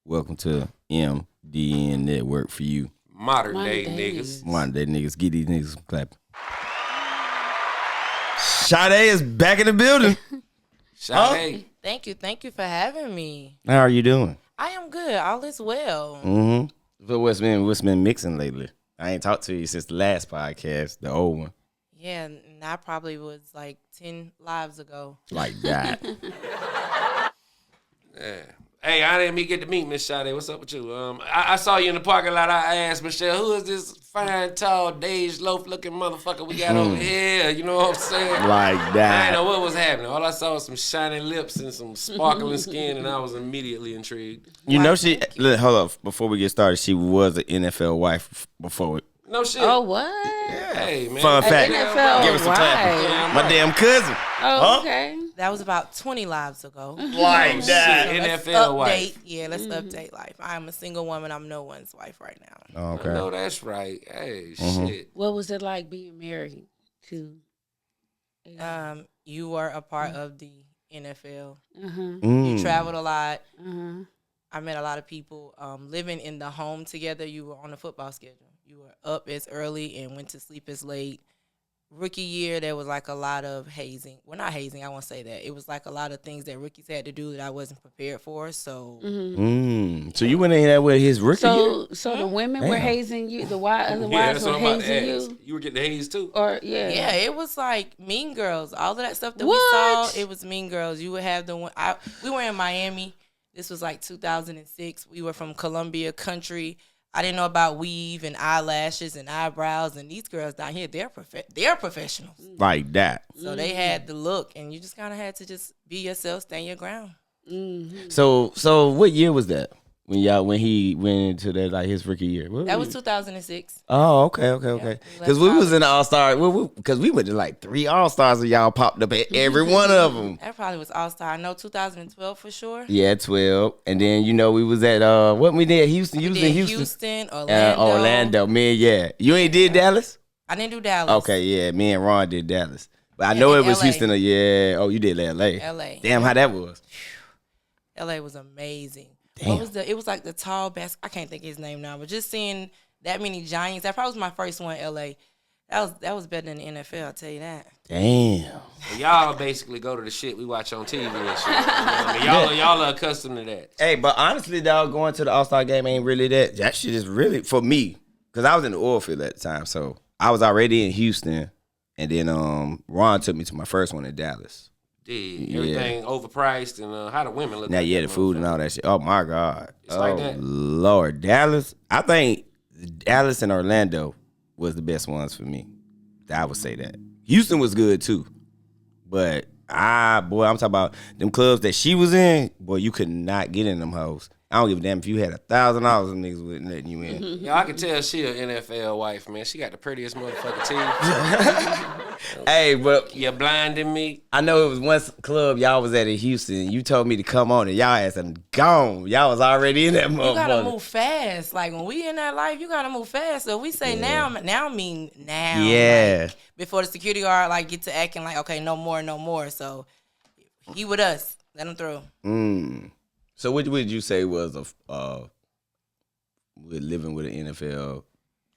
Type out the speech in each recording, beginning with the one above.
Welcome to MDN Network for you. Modern day niggas. Modern day niggas. Get these niggas some clapping. Shardee is back in the building. Shardee. Thank you for having me. How are you doing? I am good. All is well. Mm-hmm. But what's been mixing lately? I ain't talked to you since the last podcast, the old one. Yeah, and I probably was like 10 lives ago. Like that. Yeah. Hey, I didn't get to meet Ms Shardee. What's up with you? I saw you in the parking lot. I asked Michelle, who is this fine, tall, Dage loaf-looking motherfucker we got over here? You know what I'm saying? Like I that. didn't know what was happening. All I saw was some shining lips and some sparkling skin, and I was immediately intrigued. You know look, hold up. Before we get started, she was an NFL wife before it. No shit. Oh, what? Hey, man. Fun fact. NFL Give us some clapping. Damn My right. damn cousin. Oh, okay. That was about 20 lives ago. Like that. Shit, Let's NFL update. wife. Yeah, let's update life. I'm a single woman. I'm no one's wife right now. I Okay. know that's right. Hey, shit. What was it like being married to? You were a part of the NFL. Mm. You traveled a lot. I met a lot of people living in the home together. You were on a football schedule. You were up as early and went to sleep as late. Rookie year, there was like a lot of hazing. Well, not hazing, I won't say that. It was like a lot of things that rookies had to do that I wasn't prepared for. So, So you went in there with his rookie year? So the women were Damn. hazing you. The Yeah, wives that's were what I'm about to hazing ask. you. You were getting the haze too? Or yeah. it was like Mean Girls. All of that stuff that What? we saw, it was Mean Girls. You would have the one. We were in Miami. This was like 2006. We were from Columbia country. I didn't know about weave and eyelashes and eyebrows. And these girls down here, they're professionals. Like that. So they had the look, and you just kind of had to just be yourself, stand your ground. So what year was that? When he went into that, like his rookie year? That was 2006. Oh, okay. Because we was in the All-Star. Because we went to like 3 All-Stars and y'all popped up at every one of them. That probably was All-Star. I know 2012 for sure. Yeah, 12. And then, we was at, what we did? Houston. You was in Houston. Houston, Orlando. Orlando, man, yeah. You ain't did Dallas? I didn't do Dallas. Okay, yeah. Me and Ron did Dallas. But I Yeah, know it in was LA. Houston. Yeah. Oh, you did L.A. LA. Damn, how that was. LA was amazing. Damn. It was like the tall I can't think of his name now, but just seeing that many Giants, that probably was my first one in LA. That was better than the NFL, I'll tell you that. Damn. Y'all basically go to the shit we watch on TV and shit. You know what I mean? Y'all are accustomed to that. Hey, but honestly, dog, going to the All-Star game ain't really that. That shit is really, for me, because I was in the oil field at the time, so I was already in Houston, and then Ron took me to my first one in Dallas. Dude, everything overpriced, and how the women look. Now, like yeah, that the food and all that shit. Oh, my God. It's like that. Lord. Dallas, I think Dallas and Orlando was the best ones for me. I would say that. Houston was good, too. But, I'm talking about them clubs that she was in, boy, you could not get in them hoes. I don't give a damn if you had $1,000, them niggas wouldn't let you in. Yeah, I can tell she an NFL wife, man. She got the prettiest motherfucking teeth. Hey, but You blinding me. I know it was one club y'all was at in Houston. You told me to come on, and y'all ass and gone. Y'all was already in that motherfucker. You gotta move fast. Like when we in that life, you gotta move fast. So if we say now mean now. Yeah. Like, before the security guard get to acting like, okay, no more. So he with us. Let him through. So what would you say was with living with an NFL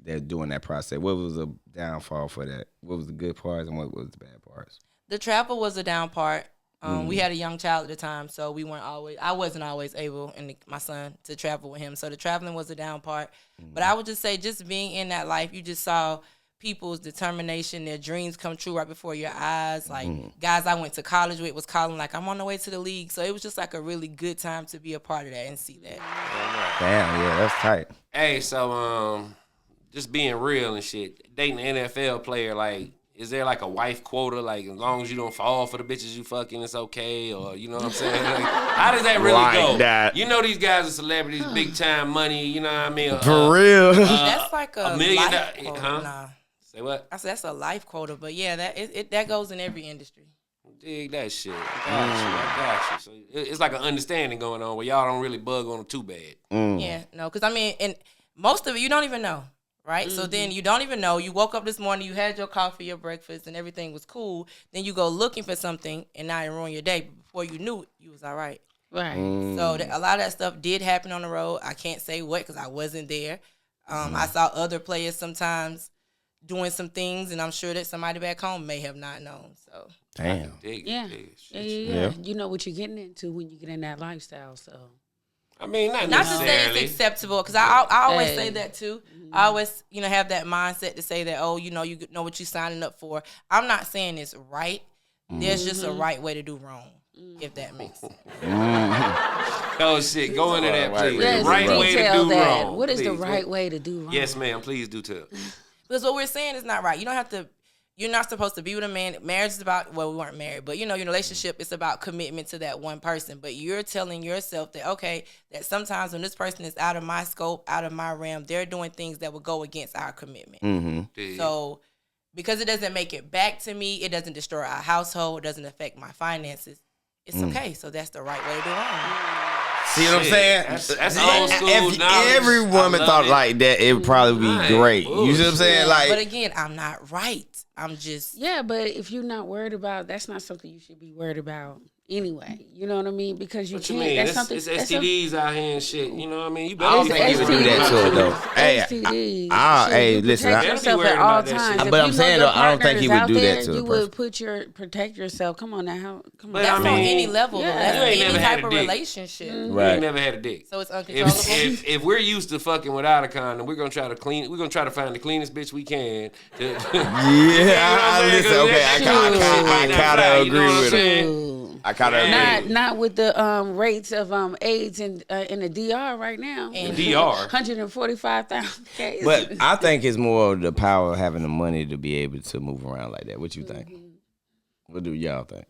that doing that process? What was the downfall for that? What was the good parts and what was the bad parts? The travel was a down part. We had a young child at the time, so I wasn't always able, and my son, to travel with him. So the traveling was a down part. But I would just say, just being in that life, you just saw people's determination, their dreams come true right before your eyes. Like guys I went to college with was calling like, I'm on the way to the league. So it was just like a really good time to be a part of that and see that. Damn, yeah, that's tight. Hey, so just being real and shit. Dating an NFL player, like, is there like a wife quota? Like, as long as you don't fall for the bitches you fucking, it's okay, or you know what I'm saying? Like, how does that really Like go? that. You know these guys are celebrities, big time money. You know what I mean? For real. That's like a $1 million. life quota. Huh? Nah. Say what? I said that's a life quota, but yeah, that goes in every industry. Dig that shit. I got you. So it's like an understanding going on where y'all don't really bug on them too bad. Yeah, no, because I mean, and most of it you don't even know, right? So then you don't even know. You woke up this morning, you had your coffee, your breakfast, and everything was cool. Then you go looking for something, and now it ruined your day. But before you knew it, you was all right. Right. So a lot of that stuff did happen on the road. I can't say what because I wasn't there. I saw other players sometimes doing some things, and I'm sure that somebody back home may have not known. So Damn. Yeah. You know what you're getting into when you get in that lifestyle. So I mean, not not to say necessarily. it's acceptable, because I always say that too. I always, have that mindset to say that, you know what you're signing up for. I'm not saying it's right. There's just a right way to do wrong, if that makes sense. Oh shit, go into that, please. yes, The right way to detail do that. wrong. What is the please. right way to do wrong? Yes, ma'am. Please do tell. Because what we're saying is not right. You don't have to. You're not supposed to be with a man. Marriage is about, well, we weren't married, but your relationship is about commitment to that one person. But you're telling yourself that, okay, that sometimes when this person is out of my scope, out of my realm, they're doing things that will go against our commitment. Mm-hmm. So because it doesn't make it back to me, it doesn't destroy our household, it doesn't affect my finances, it's okay. So that's the right way to do wrong. See what I'm saying? That's old school If knowledge. every woman I love thought it. like that, it would probably be Right. great. You see what I'm saying? Like, But again, I'm not right. I'm just Yeah, but if you're not worried about, that's not something you should be worried about anyway. You know what I mean? Because you What you can't. mean? That's It's, something. it's that's STDs out here and shit. You know what I mean? You I better don't be think he would do that to it though. Hey, STDs. hey, You listen, protect I- yourself Better be at all worried about that times. shit. If But you I'm know saying, your though, I don't think partner he is would out do that there, to a you person. would protect yourself. Come on now. Come on. But that's I mean, on any level. you though. That's ain't any never had type a of dick. relationship. You Right. ain't never had a dick. So it's uncontrollable. If we're used to fucking without a condom, we're gonna try to find the cleanest bitch we can. yeah, listen, okay, I kind of agree with it. I kind of agree. Not with the rates of AIDS in the DR right now. And DR. 145,000 cases. But I think it's more of the power of having the money to be able to move around like that. What you think? What do y'all think?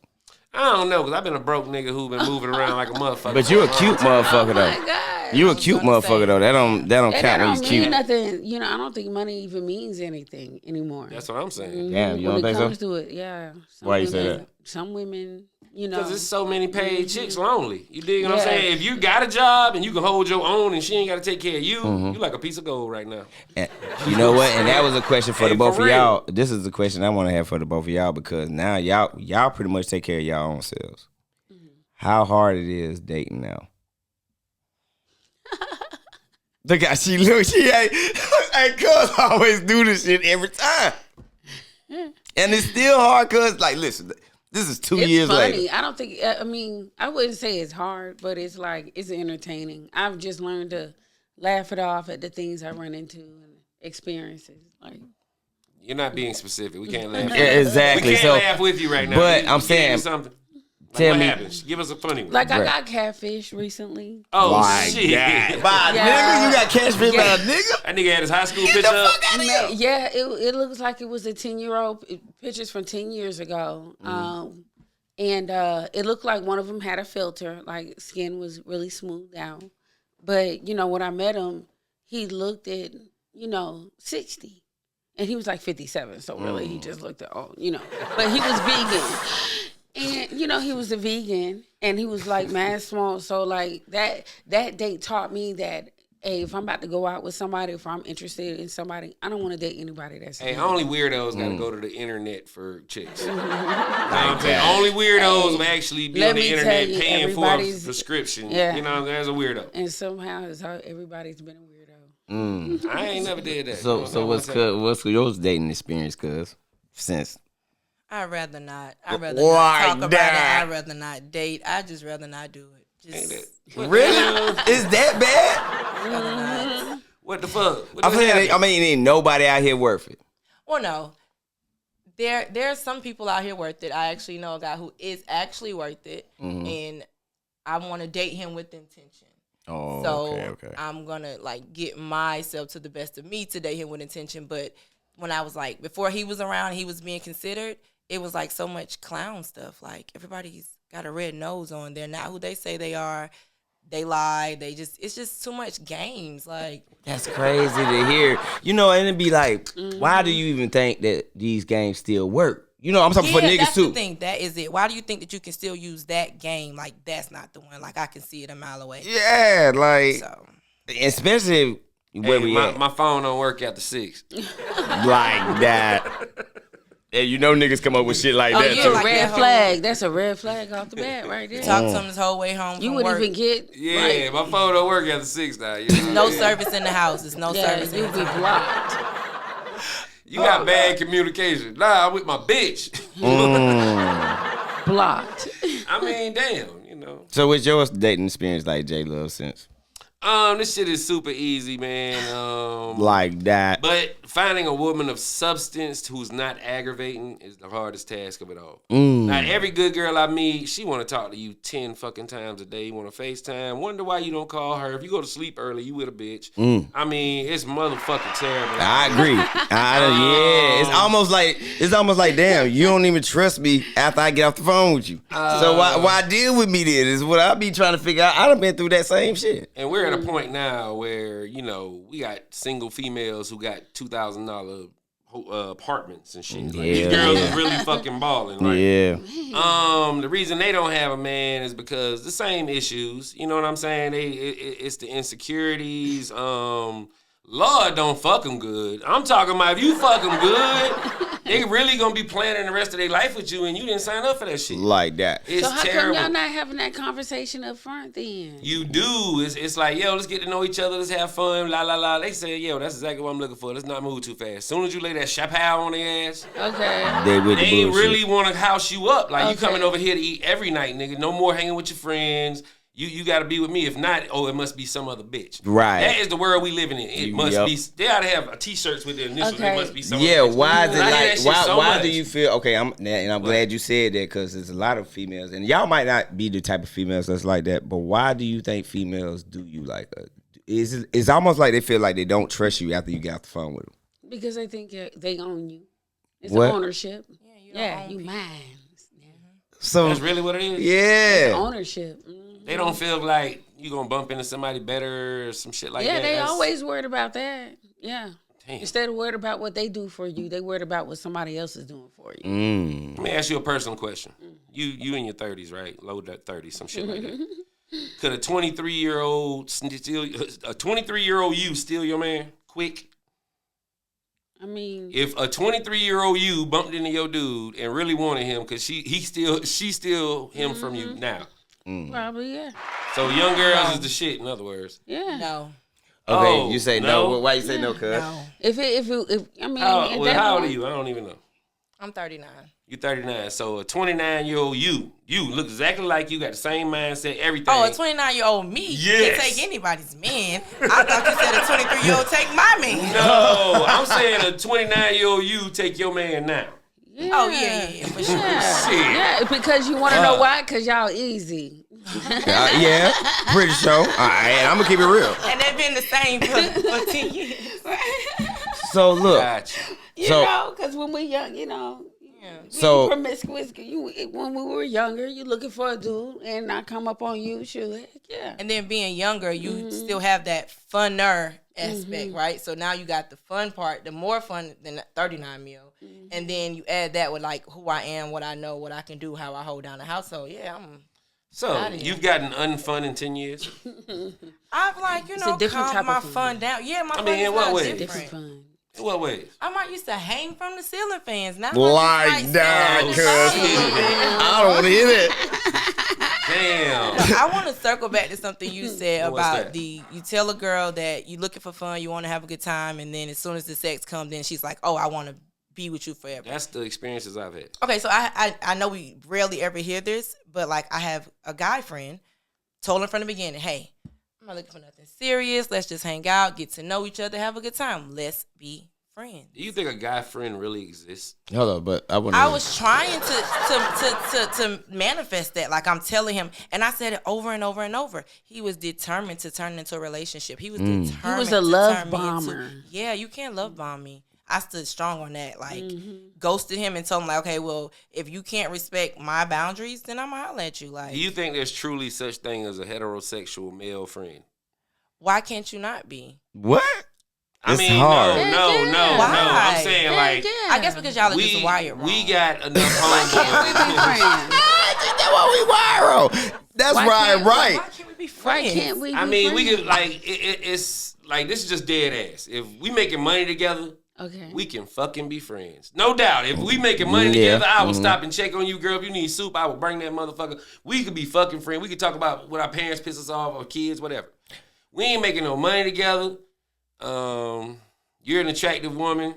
I don't know, because I've been a broke nigga who been moving around like a motherfucker. But you a cute motherfucker Oh my though. God. You a cute motherfucker though. That don't That count when don't he's mean cute. nothing. You know, I don't think money even means anything anymore. That's what I'm saying. Damn, you when don't it think comes so? to it, yeah. Why you say that? Some women, you know. Because there's so many paid chicks lonely. You dig what I'm Yeah. saying? If you got a job and you can hold your own and she ain't got to take care of you, you like a piece of gold right now. And you know what? And that was a question for Hey, the both for of real. y'all. This is the question I want to have for the both of y'all because now y'all pretty much take care of y'all own selves. How hard it is dating now. Look how she look. She ain't. Hey, cuz always do this shit every time. And it's still hard cuz, like, listen, this is 2 It's years funny. later. I don't think. I mean, I wouldn't say it's hard, but it's like it's entertaining. I've just learned to laugh it off at the things I run into and experiences. Like, You're not being specific. We can't laugh. Yeah, exactly. We can't So, laugh with you right now. but You I'm gave saying- me something. Like, tell what me- happens? Give us a funny one. I Right. got catfish recently. Oh, My shit. God. By a Yeah. nigga, you got catch me by a nigga? That nigga had his high school Get the picture up. fuck out of Man, here. yeah, it looks like it was a 10-year-old pictures from 10 years ago. And it looked like one of them had a filter, like skin was really smoothed out. But, you know, when I met him, he looked at, 60. And he was like 57, so really he just looked at, but he was vegan. And, he was a vegan, and he was like mad small. So, like, that date taught me that, hey, if I'm about to go out with somebody, if I'm interested in somebody, I don't want to date anybody that's Hey, vegan. only weirdos got to go to the internet for chicks. You know what I'm saying? Only weirdos will actually be let on the me internet tell you, paying for a everybody's- prescription. Yeah. You know, there's a weirdo. And somehow it's how everybody's been a weirdo. I ain't never did that. So what's your dating experience, cuz? Since I'd rather not. I'd rather Why not talk about that? it. I'd rather not date. I'd just rather not do it. Ain't Just that- really? Is that bad? rather not. What the fuck? What I'm the saying, hell? ain't nobody out here worth it. Well, no. There's some people out here worth it. I actually know a guy who is actually worth it, and I want to date him with intention. Oh, So okay. I'm gonna get myself to the best of me to date him with intention. But when I was before he was around, he was being considered. It was so much clown stuff. Like everybody's got a red nose on. They're not who they say they are. They lie. It's just too much games. That's crazy to hear. And it'd be like, why do you even think that these games still work? I'm talking for niggas that's too. the thing. That is it. Why do you think that you can still use that game? That's not the one. I can see it a mile away. Yeah, like, So especially where Hey, we my, at. my phone don't work after 6. Like that. And you know niggas come up with shit like that yeah, too. like Red that flag. That's a red flag off the bat right there. Talk to him his whole way home. You from wouldn't work. even get. Yeah, my phone don't work after 6 now. You know? No service in the house. There's no Yeah, service in you'd the be house. blocked. You got bad communication. Nah, I'm with my bitch. Blocked. I mean, damn, you know. So what's your dating experience like, J Love, since? This shit is super easy, man. Like that. But finding a woman of substance who's not aggravating is the hardest task of it all. Mm. Now, every good girl I meet, she want to talk to you 10 fucking times a day. You want to FaceTime. Wonder why you don't call her. If you go to sleep early, you with a bitch. I mean, it's motherfucking terrible. I agree. Yeah, it's almost like, damn, you don't even trust me after I get off the phone with you. So why deal with me then? Is what I be trying to figure out. I done been through that same shit. And we're at a point now where, you know, we got single females who got $2,000 apartments and shit. Like, these girls is really fucking balling, right? Yeah. The reason they don't have a man is because the same issues. You know what I'm saying? It's the insecurities. Lord, don't fuck them good. I'm talking about if you fuck them good, they really gonna be planning the rest of their life with you, and you didn't sign up for that shit. Like that. It's So how terrible. come y'all not having that conversation up front then? You do. It's like, yo, let's get to know each other. Let's have fun. La, la, la. They say, yo, that's exactly what I'm looking for. Let's not move too fast. As soon as you lay that chapeau on their ass, Okay. They with the they bullshit. really want to house you up. Like, you Okay. coming over here to eat every night, nigga. No more hanging with your friends. You got to be with me. If not, it must be some other bitch. Right. That is the world we living in. It must Yep. be. They ought to have T-shirts with the initials. Okay. It must be some Yeah, other bitch. why is it I hear that like shit why so why much. do you feel okay, I'm glad you said that, because there's a lot of females, and y'all might not be the type of females that's like that, but why do you think females do you like it's almost like they feel like they don't trust you after you get off the phone with them. Because they think they own you. It's What? ownership. you don't Yeah, own you people. mine. So That's really what it is. yeah. Ownership. They don't feel like you gonna bump into somebody better or some shit like Yeah, that. they That's- always worried about that. Yeah. Damn. Instead of worried about what they do for you, they worried about what somebody else is doing for you. Mm. Let me ask you a personal question. You in your 30s, right? Low 30s, some shit like that. Could a 23-year-old you steal your man quick? I mean, If a 23-year-old you bumped into your dude and really wanted him, because she steal him from you now. probably, yeah. So young girls is the shit, in other words. Yeah. No. Okay, Oh, you say no? no. Why you say no, cuz? No. If I mean, How at old that are point- you? I don't even know. I'm 39. You 39. So a 29-year-old you look exactly like you, got the same mindset, everything. Oh, a 29-year-old me Yes. can take anybody's man. I thought you said a 23-year-old take my man. No, I'm saying a 29-year-old you take your man now. Yeah. Oh, yeah, for sure. Shit. Yeah, because you want to know why? Because y'all easy. Yeah, pretty sure. All right, I'm gonna keep it real. And they've been the same for 10 years. So look, Gotcha. You So- know, because when we're young, you know, So- promiscuous. When we were younger, you looking for a dude, and I come up on you, sure, heck yeah. And then being younger, you still have that funner aspect, right? So now you got the fun part, the more fun than the 39 mil. And then you add that with like who I am, what I know, what I can do, how I hold down the household. Yeah, So Outta here. you've gotten unfun in 10 years? I've like, a different type calmed of my fun. fun down. Yeah, my I fun mean, is in what not way? different. Different fun. In what ways? I might used to hang from the ceiling fans. Now like that, cuz. I don't want to hear that. Damn. I want to circle back to something you said What's about that? you tell a girl that you looking for fun, you want to have a good time, and then as soon as the sex comes, then she's like, oh, I want to be with you forever. That's the experiences I've had. Okay, so I know we rarely ever hear this, but like I have a guy friend, told him from the beginning, hey, I'm not looking for nothing serious. Let's just hang out, get to know each other, have a good time. Let's be friends. Do you think a guy friend really exists? Hold on, but I want I was trying to manifest that. Like I'm telling him, and I said it over and over and over. He was determined to turn into a relationship. He was determined. He was to a love turn me into- bomber. Yeah, you can't love bomb me. I stood strong on that. Like ghosted him and told him like, okay, well, if you can't respect my boundaries, then I'm gonna holler at you. Like, Do you think there's truly such thing as a heterosexual male friend? why can't you not be? What? I It's mean, hard. no. Why? I'm saying Yeah, like yeah. I guess because y'all are just wired wrong. we got enough Can't we be homeboys. friends? That's why we viral. That's Why right, can't- right. Why can't we be Why friends? can't we? I be mean, we friends? could like it's like this is just dead ass. If we making money together, Okay. we can fucking be friends. No doubt. If we making money together, I will stop and check on you, girl. If you need soup, I will bring that motherfucker. We could be fucking friends. We could talk about what our parents piss us off, or kids, whatever. We ain't making no money together. You're an attractive woman.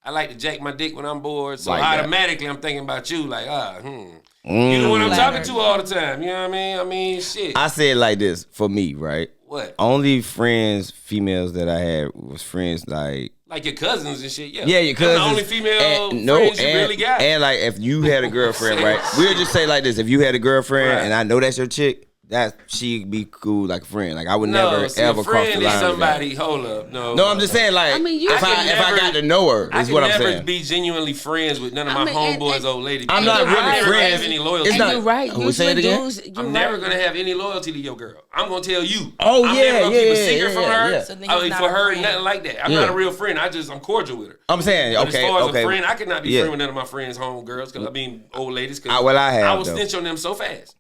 I like to jack my dick when I'm bored, so like automatically I'm thinking about you, like, you know what I'm talking to all the time. You know what I mean? I mean, shit. I say it like this for me, right? What? Only friends, females that I had was friends like your cousins and shit. Yeah, yeah, your cousins. That's the only female friends you really got. And like if you had a girlfriend, right? We'll just say like this: if you had a girlfriend, and I know that's your chick. That she'd be cool like a friend. Like I would never ever cross the line. Somebody, hold up, no. I'm just saying like if I got to know her, is what I'm saying. I can never be genuinely friends with none of my homeboys, old lady. I'm not really friends. Have any loyalty. It's not, you're right. Who say it again? I'm never gonna have any loyalty to your girl. I'm gonna tell you. Oh I'm yeah, never gonna keep a secret from her. Yeah. So I mean, for her, nothing like that. I'm not a real friend. I'm cordial with her. I'm saying as far as a friend, I could not be friends with none of my friends' homegirls. Cause I mean, old ladies. Cause I will stench on them so fast.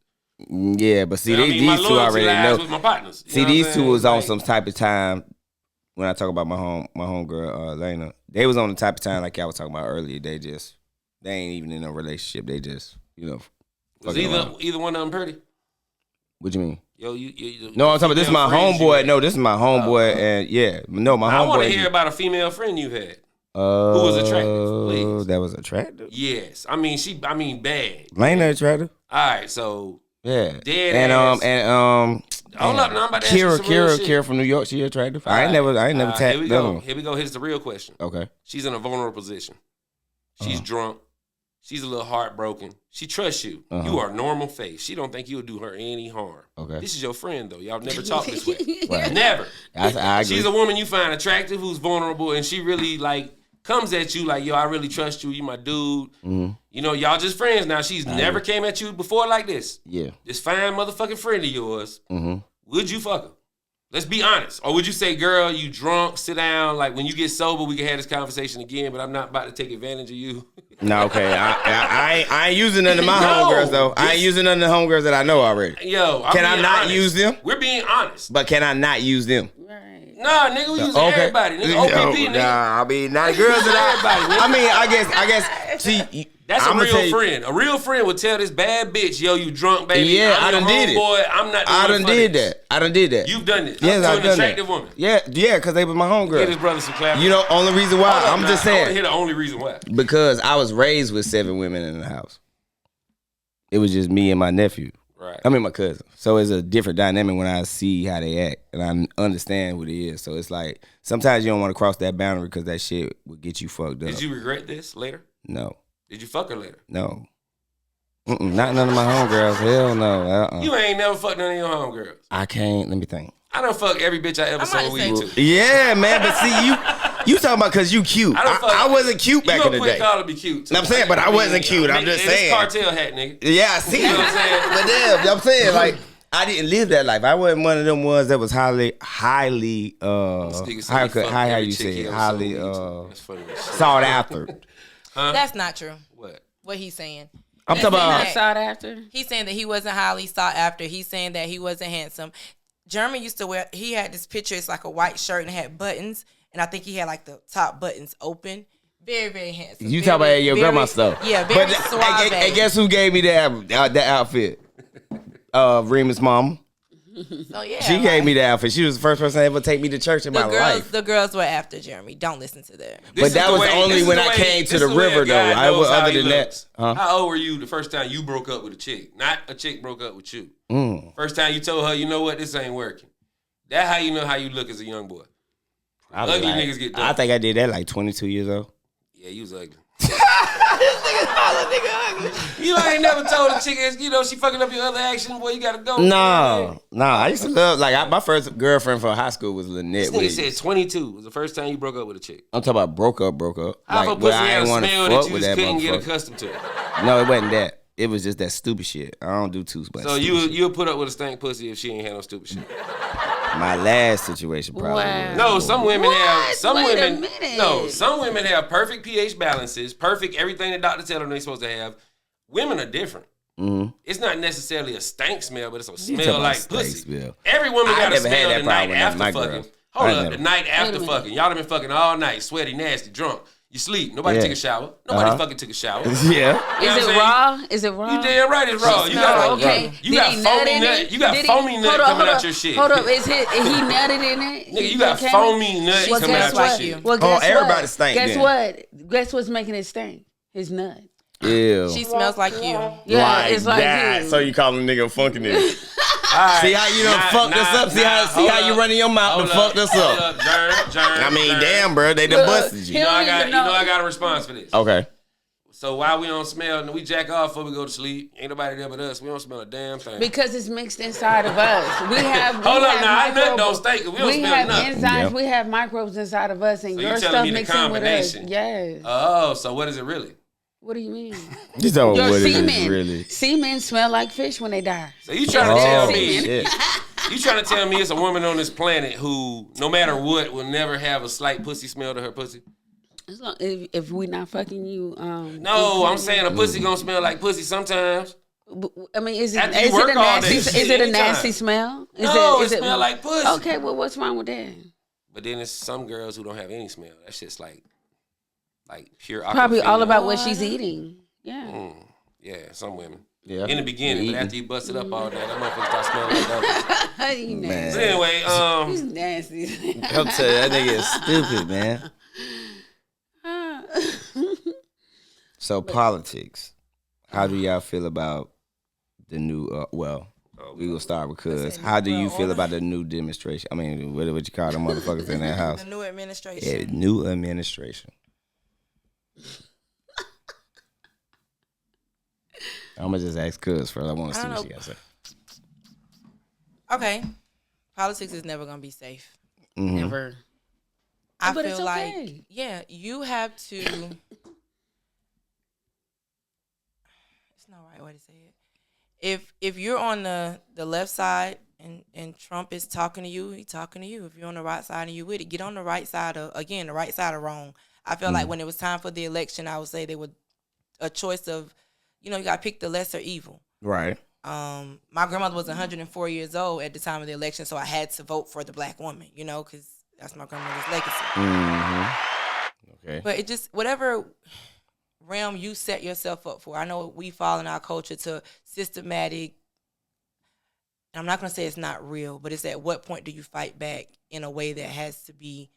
Yeah, but see, these two already know. With my partners. See, these two was on some type of time. When I talk about my homegirl, Lena, they was on the type of time like I was talking about earlier. They ain't even in a relationship. They just, Was either one of them pretty? What you mean? Yo, you no, I'm talking about this is my homeboy. No, this is my homeboy, and my homeboy. I want to hear about a female friend you've had. Who was attractive? Please. That was attractive. Yes, I mean bad. Lena attractive. All right, so. Yeah. Dead and ass. Hold up, now I'm about to ask you some real shit. Kira from New York, she attractive. I ain't never tapped. Here we go. Here's the real question. Okay. She's in a vulnerable position. She's drunk. She's a little heartbroken. She trusts you. You are normal face. She don't think you'll do her any harm. Okay. This is your friend though. Y'all never talk this way. Right. Never. I agree. She's a woman you find attractive who's vulnerable, and she really comes at you like, yo, I really trust you. You my dude. Mm-hmm. Y'all just friends now. She's never came at you before like this. Yeah. This fine motherfucking friend of yours. Mm-hmm. Would you fuck her? Let's be honest. Or would you say, girl, you drunk, sit down. Like, when you get sober, we can have this conversation again, but I'm not about to take advantage of you. No, okay. I ain't using none of my homegirls, though. I ain't using none of the homegirls that I know already. Yo, can I not use them? We're being honest. But can I not use them? Right. Nah, nigga, we using everybody. Nigga, OPP, nigga. Nah, I mean, not girls that everybody. I mean, I guess, see... That's a real friend. A real friend would tell this bad bitch, yo, you drunk, baby. Yeah, I done did it. Boy, I'm not doing I done did that. You've done it. Yes, I've done attractive woman. Yeah, because they was my homegirl. Get his brother some clap. Only reason why. I'm just saying. I want to hear the only reason why. Because I was raised with 7 women in the house. It was just me and my nephew. Right. I mean, my cousin. So it's a different dynamic when I see how they act and I understand what it is. So it's like, sometimes you don't want to cross that boundary because that shit would get you fucked up. Did you regret this later? No. Did you fuck her later? No. Not none of my homegirls. Hell no. You ain't never fucked none of your homegirls. I can't. Let me think. I done fuck every bitch I ever saw weed to. Yeah, man. But see, you talking about because you cute. I wasn't cute back in the day. You gonna be cute. Too. I'm saying, but I wasn't cute. I'm just saying. It's cartel hat, nigga. Yeah, I see. You know what I'm saying? But damn, I'm saying, like, I didn't live that life. I wasn't one of them ones that was highly how you say it? Highly sought after. That's not true. What he's saying. I'm talking about sought after. He's saying that he wasn't highly sought after. He's saying that he wasn't handsome. Jeremy used to wear. He had this picture. It's like a white shirt and had buttons, and I think he had like the top buttons open. Very, very handsome. You talking about your grandma's stuff? Yeah, very suave. And guess who gave me that outfit? Remus' mama. So yeah, she gave me the outfit. She was the first person to ever take me to church in my life. The girls were after Jeremy. Don't listen to that. But that was only when I came to the river, though. I was other than that. How old were you the first time you broke up with a chick? Not a chick broke up with you. First time you told her, you know what, this ain't working. That's how you know how you look as a young boy. Ugly niggas get done. I think I did that like 22 years old. Yeah, you was ugly. You ain't never told a chick, she fucking up your other action, boy, you gotta go. No. I used to love, my first girlfriend from high school was Lynette. This nigga said 22 was the first time you broke up with a chick. I'm talking about broke up. How pussy had a smell that you just couldn't get accustomed to? No, it wasn't that. It was just that stupid shit. I don't do too much. So you'll put up with a stank pussy if she ain't had no stupid shit. My last situation probably. Wow. No, some women have perfect pH balances, perfect everything the doctor tell them they're supposed to have. Women are different. Mm-hmm. It's not necessarily a stank smell, but it's a smell like pussy. Smell. Every woman got a smell the night after fucking. Hold up, the night after fucking. Y'all have been fucking all night, sweaty, nasty, drunk. You sleep. Nobody take a shower. Nobody fucking took a shower. Yeah. Is it raw? Is it raw? You damn right it's raw. You got okay. You got foamy nut. You got foamy nut coming out your shit. Hold up, is he nutted in it? Nigga, you got foamy nut coming out your shit. Well, guess everybody stink. Guess what? Guess what's making it stink? His nut. Ew. She smells like you. Yeah, it's like that. you. So you call a nigga a funky nigga. Right. See how you done fucked us up? See how you running your mouth and fucked us up? I mean, damn, bro, they done busted you. You know I got a response for this. Okay. So why we don't smell and we jack off before we go to sleep? Ain't nobody there but us. We don't smell a damn thing. Because it's mixed inside of us. We have. Hold up, now I nut don't stink. We don't smell nothing. Enzymes. Yep. We have microbes inside of us, and so your stuff mixing with us. Yes. Oh, so what is it really? What do you mean? You know what semen. It is really. Semen smell like fish when they die. So you trying to tell me? You trying to tell me it's a woman on this planet who, no matter what, will never have a slight pussy smell to her pussy? As long, if we not fucking you, no, I'm saying a pussy gonna smell like pussy sometimes. I mean, is it a nasty smell? It smell like pussy. Okay, well, what's wrong with that? But then there's some girls who don't have any smell. That shit's like pure. Probably all about what she's eating. Yeah. Yeah, some women. Yeah. In the beginning, but after you bust it up all day, that motherfucker start smelling like that. He nasty. But anyway, he's nasty. I'm telling you, that nigga is stupid, man. So politics. How do y'all feel about the new? We will start with Cuz. How do you feel about the new demonstration? I mean, what you call them motherfuckers in that house? The new administration. Yeah, new administration. I'm gonna just ask Cuz first. I want to see what she got to say. Okay, politics is never gonna be safe. Mm-hmm. Never. I feel like, yeah, you have to. It's not the right way to say it. If you're on the left side and Trump is talking to you, he's talking to you. If you're on the right side and you with it, get on the right side of wrong. I feel like when it was time for the election, I would say they were a choice of, you got to pick the lesser evil. Right. My grandmother was 104 years old at the time of the election, so I had to vote for the black woman, because that's my grandmother's legacy. Mm-hmm. Okay. But it just, whatever realm you set yourself up for. I know we fall in our culture to systematic, and I'm not going to say it's not real, but it's at what point do you fight back in a way that has to be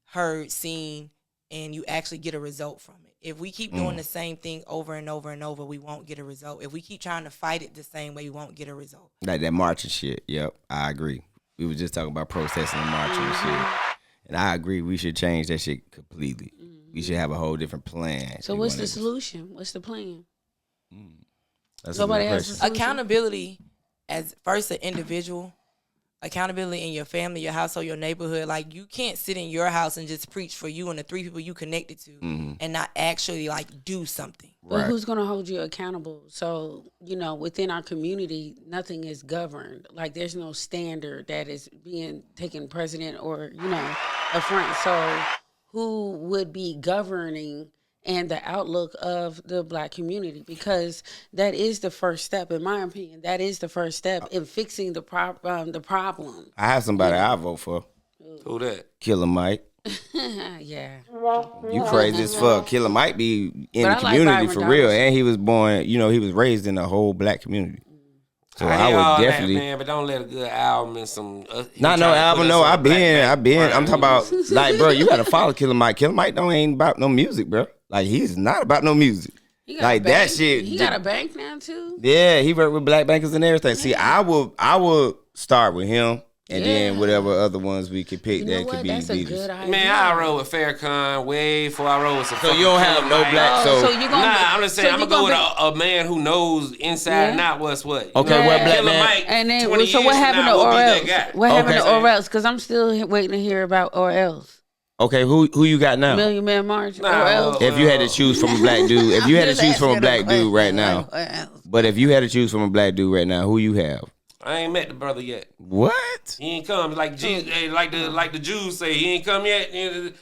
heard, seen, and you actually get a result from it. If we keep doing the same thing over and over and over, we won't get a result. If we keep trying to fight it the same way, we won't get a result. Like that marching shit. Yep, I agree. We were just talking about protesting and marching and shit. And I agree we should change that shit completely. We should have a whole different plan. So what's the solution? What's the plan? That's Nobody has a solution. Accountability as first an individual. Accountability in your family, your household, your neighborhood. Like, you can't sit in your house and just preach for you and the 3 people you connected to and not actually, do something. But who's going to hold you accountable? So, within our community, nothing is governed. Like, there's no standard that is being taken precedent or, a front. So who would be governing and the outlook of the black community? Because that is the first step, in my opinion. That is the first step in fixing the problem. I have somebody I vote for. Who that? Killer Mike. Yeah. You crazy as fuck. Killer Mike be in the community for real. And he was born, he was raised in a whole black community. So I would definitely. That, man, but don't let a good album and some. Not no album, no. I've been. I'm talking about, bro, you got to follow Killer Mike. Killer Mike ain't about no music, bro. Like, he's not about no music. Like, that shit. He got a bank now, too? Yeah, he worked with black bankers and everything. See, I would start with him. And then whatever other ones we could pick that could be That's a leaders. good idea. Man, I rode with Farrakhan way before I rode with some. So you don't have no black. So you gonna, I'm just saying, I'm gonna go with a man who knows inside and out what's what. Okay, what black man? Mike, and then, so what happened to or else? What happened to or else? Because I'm still waiting to hear about or else. Okay, who you got now? Million Man March or else. If you had to choose from a black dude, if you had to choose from a black dude right now, but if you had to choose from a black dude right now, who you have? I ain't met the brother yet. What? He ain't come. Like the Jews say, he ain't come yet.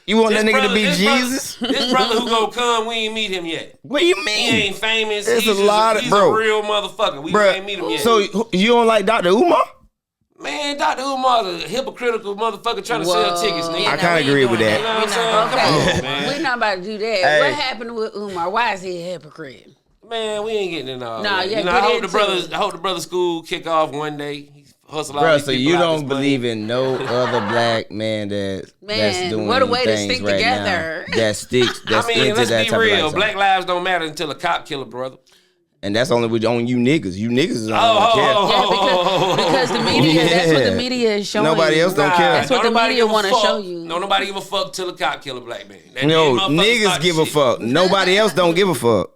You want that nigga to be Jesus? This brother who gonna come, we ain't meet him yet. What do you mean? He ain't famous. He's a real motherfucker. We ain't meet him yet. So you don't like Dr. Umar? Man, Dr. Umar's a hypocritical motherfucker trying to sell tickets, nigga. I kind of agree with that. You know what I'm saying? Come on, man. We're not about to do that. Hey. What happened with Umar? Why is he a hypocrite? Man, we ain't getting in all Nah, that. yeah, You know, get I into it. hope the brother school kick off one day. He hustle all Bro, these so people you out don't this money. believe in no other black man that's doing what a way to things stick right together. now that sticks. That's I mean, into let's that be type real. of lifestyle. Black lives don't matter until a cop kill a brother. And that's only on you niggas. You niggas is don't care. Yeah, because the media, that's what the media is showing. Nobody else don't Nah, care. That's what don't the nobody media give a want to fuck. show you. No, nobody give a fuck till a cop kill a black man. That No, then motherfuckers niggas start give the a shit. fuck. Nobody else don't give a fuck.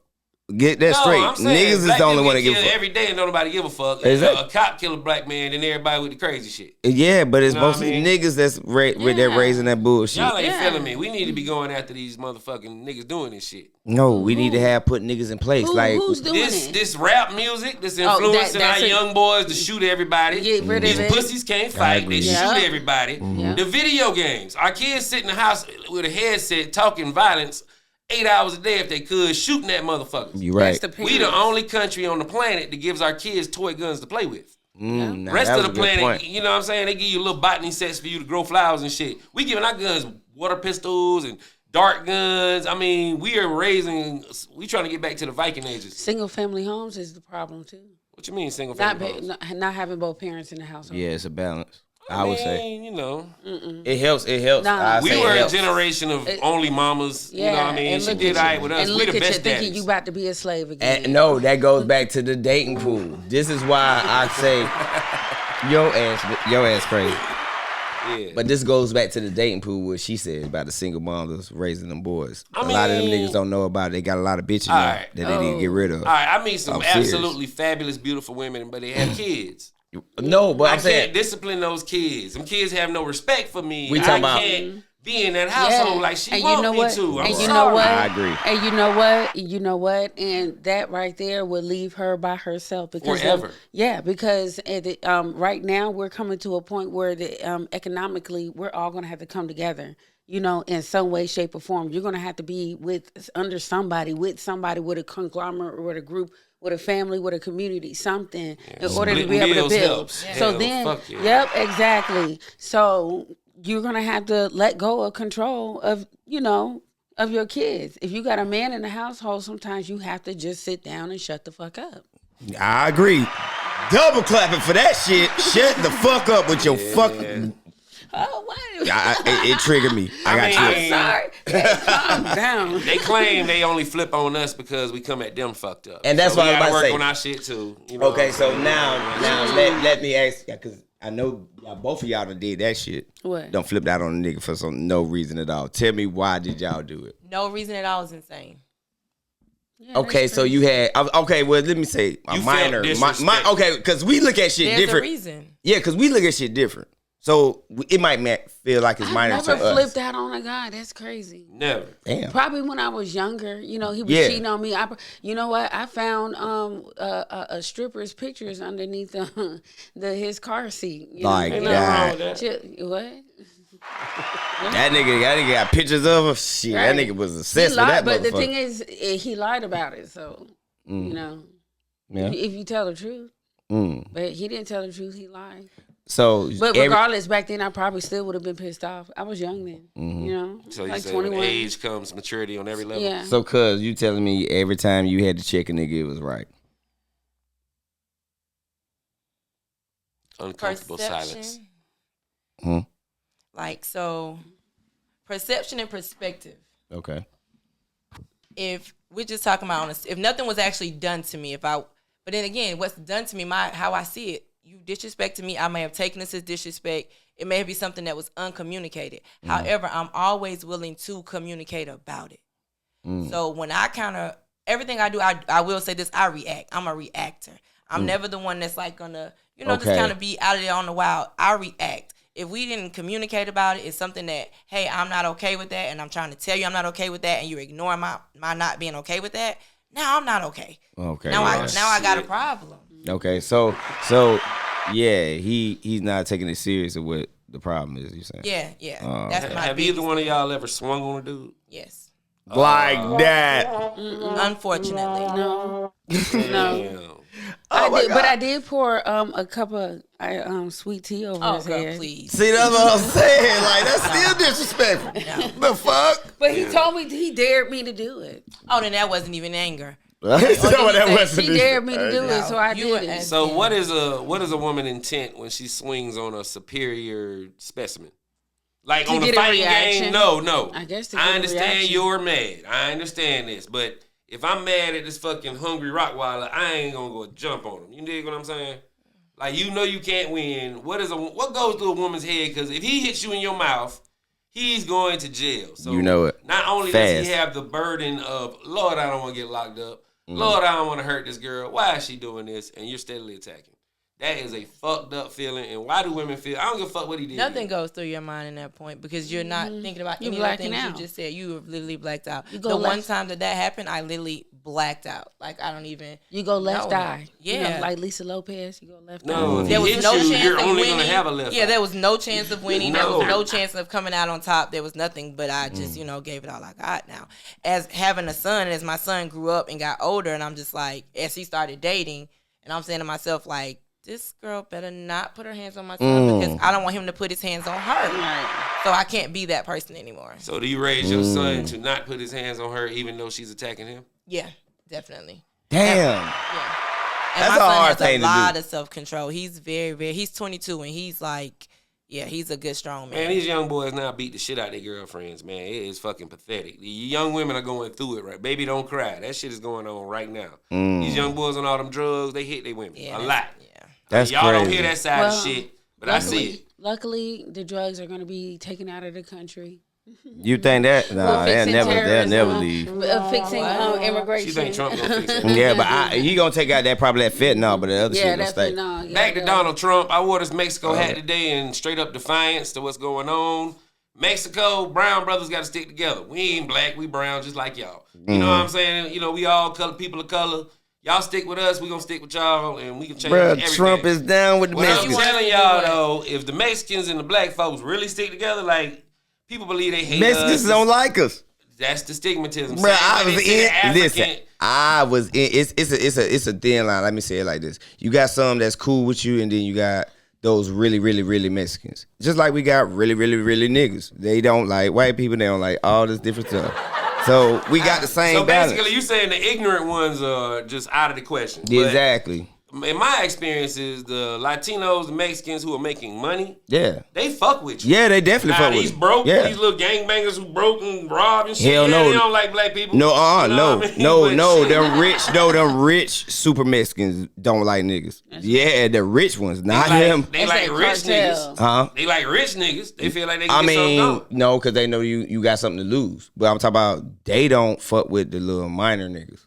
Get that No, straight. I'm saying, Niggas is black the only people one that get give a killed fuck. every day and don't nobody give a fuck. Exactly. A cop kill a black man, then everybody with the crazy shit. Yeah, but it's You know what mostly I mean? niggas that's raising that bullshit. Y'all ain't Yeah. feeling me. We need to be going after these motherfucking niggas doing this shit. No, we need to put niggas in place. Who's doing This it? this rap music, this Oh, influencing that's our it. young boys to shoot everybody. Get rid of These it. pussies can't fight. agree. They Yeah. shoot everybody. Yeah. The video games. Our kids sit in the house with a headset talking violence 8 hours a day if they could, shooting at motherfuckers. You right. That's the We the parents. only country on the planet that gives our kids toy guns to play with. Nah, Rest that of was the a good planet, point. you know what I'm saying? They give you little botany sets for you to grow flowers and shit. We giving our guns water pistols and dart guns. I mean, we trying to get back to the Viking ages. Single family homes is the problem too. What you mean single Not family homes? not having both parents in the household. Yeah, it's a balance. I would say mean, you know, it helps. It helps. Nah. I we say were it a helps. generation of only mamas. You know what I mean? and She look did at all right you. with us. And We look the at you best thinking daddies. you about to be a slave again. And no, that goes back to the dating pool. This is why I say your ass crazy. Yeah. But this goes back to the dating pool, what she said about the single mothers raising them boys. I A lot of them mean- niggas don't know about it. They got a lot of bitches All now right. that they need to get rid of. All right, I meet some I'm serious. absolutely fabulous, beautiful women, but they have kids. No, but I I'm saying can't discipline those kids. Them kids have no respect for me. We talking I about- can't be in that household like she and want you know me what? to. I'm and you sorry. know what? I agree. And you know what? You know what? And that right there would leave her by herself because Forever. because at the, right now we're coming to a point where economically we're all going to have to come together. You know, in some way, shape, or form, you're going to have to be under somebody, with a conglomerate, or with a group, with a family, with a community, something, in order to be Splitting so bills build. helps. So Hell, then, fuck yeah. yep, exactly. So you're gonna have to let go of control of of your kids. If you got a man in the household, sometimes you have to just sit down and shut the fuck up. I agree. Double clapping for that shit. Shut the fuck up with your fucking. Oh, what? It triggered me. I got mean- tripped. Sorry. Hey, calm down. They claim they only flip on us because we come at them fucked up. And that's so what I we was gotta about to work say. on our shit too. You know Okay, what I'm so saying? now let me ask you, because I know both of y'all done did that shit. What? Don't flip out on a nigga for no reason at all. Tell me, why did y'all do it? No reason at all is insane. Yeah, Okay, that's so crazy. you had okay. Well, let me say a You minor. felt My, disrespect. okay, because we look at shit There's different. a reason. Yeah, because we look at shit different. So it might feel like it's I minor never to us. flipped out on a guy. That's crazy. Never. Damn. Probably when I was younger, he was Yeah. cheating on me. You know what? I found a stripper's pictures underneath his car seat. You know? Like Ain't nothing wrong with that. that. What? That nigga got pictures of her. Shit, Right. that nigga was He obsessed with lied, that but motherfucker. the thing is, he lied about it. So Yeah. if you tell the truth, Mm. but he didn't tell the truth, he lied. So, But regardless, back then I probably still would have been pissed off. I was young then, So you like say with 21. age comes maturity on every level. Yeah. so cuz you telling me every time you had to check a nigga, it was right. Uncomfortable silence. Perception. Hmm. Like, so, perception and perspective. Okay. If we're just talking about if nothing was actually done to me, but then again, what's done to me, how I see it, you disrespected me, I may have taken this as disrespect. It may be something that was uncommunicated. However, I'm always willing to communicate about it. So when I everything I do, I will say this, I react. I'm a reactor. I'm never the one that's like gonna, just Okay. kind of be out of there on the wild. I react. If we didn't communicate about it, it's something that, hey, I'm not okay with that, and I'm trying to tell you I'm not okay with that, and you're ignoring my not being okay with that. Now I'm not okay. Okay. Now yeah. I got a problem. Okay. So yeah, he's not taking it serious of what the problem is, you saying? Yeah. That's my Have either biggest- one of y'all ever swung on a dude? Yes. Like that. Unfortunately. No. Damn. I did pour a cup of sweet tea over Oh, his girl, head. please. See, that's what I'm saying. Like, that's still disrespectful. The fuck? But he told me he dared me to do it. Oh, then that wasn't even anger. He dared me to do it, so I You did it. So what is a woman intent when she swings on a superior specimen? Like To on a get a fighting reaction? game? No. I guess to get I a understand reaction. you're mad. I understand this, but if I'm mad at this fucking hungry Rottweiler, I ain't gonna go jump on him. You dig what I'm saying? Like, you know you can't win. What goes through a woman's head? Because if he hits you in your mouth, he's going to jail. So You know it. Not only does he Fast. have the burden of, Lord, I don't want to get locked up. Lord, I don't want to hurt this girl. Why is she doing this? And you're steadily attacking. That is a fucked up feeling. And why do women feel? I don't give a fuck what he did. Nothing goes through your mind in that point because you're not thinking about You're any of the blacking things out. you just said. You have literally blacked out. You go The one left. time that happened, I literally blacked out. Like, I don't even. You go left know. eye. Yeah. You know, like Lisa Lopez, you go left No, eye. if There he was hits no you, chance you're of only winning. going to have a left Yeah, eye. there was no chance of winning. There No. was no chance of coming out on top. There was nothing, but I just, gave it all I got now. As having a son, as my son grew up and got older, and I'm just like, as he started dating, and I'm saying to myself, like, this girl better not put her hands on my son because I don't want him to put his hands on her. So I can't be that person anymore. So do you raise your son to not put his hands on her even though she's attacking him? Yeah, definitely. Damn. Yeah. And That's my a son hard has thing a to lot do. of self-control. He's he's 22 and he's like, yeah, he's a good, strong man. Man, these young boys now beat the shit out of their girlfriends, man. It is fucking pathetic. The young women are going through it, right? Baby, don't cry. That shit is going on right now. These young boys on all them drugs, they hit their women Yeah, a that's- lot. Yeah. That's Y'all don't crazy. hear that side of shit, but I see it. Luckily, the drugs are going to be taken out of the country. You think that? Nah, they'll Fixing never terrorism, leave. Fixing immigration. She think Trump gonna fix it. Yeah, but he gonna take out that fentanyl, but the other shit Yeah, gonna that's stay. no. Yeah, Back to yeah. Donald Trump. I wore this Mexico hat today in straight up defiance to what's going on. Mexico, brown brothers got to stick together. We ain't black, we brown just like y'all. You know what I'm saying? You know, we all people of color. Y'all stick with us, we gonna stick with y'all, and we can change Bruh, everything. Trump is down with the What I'm Mexicans. telling y'all though, if the Mexicans and the black folks really stick together, like people believe they hate Mexicans us. don't like us. That's the stigmatism. Bruh, Same I way was they say the in. African- Listen, I was in. It's a thin line. Let me say it like this: you got some that's cool with you, and then you got those really, really, really Mexicans. Just like we got really, really, really niggas. They don't like white people. They don't like all this different stuff. So we got the same So balance. basically, you saying the ignorant ones are just out of the question. But Exactly. in my experiences, the Latinos, the Mexicans who are making money, Yeah. they fuck with you. Yeah, they definitely Now, fuck with these it. broke, Yeah. these little gangbangers who broke and robbed and shit. Hell yeah, no. they don't like black people. No, You know no, what I mean? no, But no. shit. Them rich super Mexicans don't like niggas. Yeah, the rich ones, not They him. like, they It's like that rich cartel. niggas. Huh? They like rich niggas. They feel like they I can get something mean, going. no, because they know you got something to lose. But I'm talking about they don't fuck with the little minor niggas.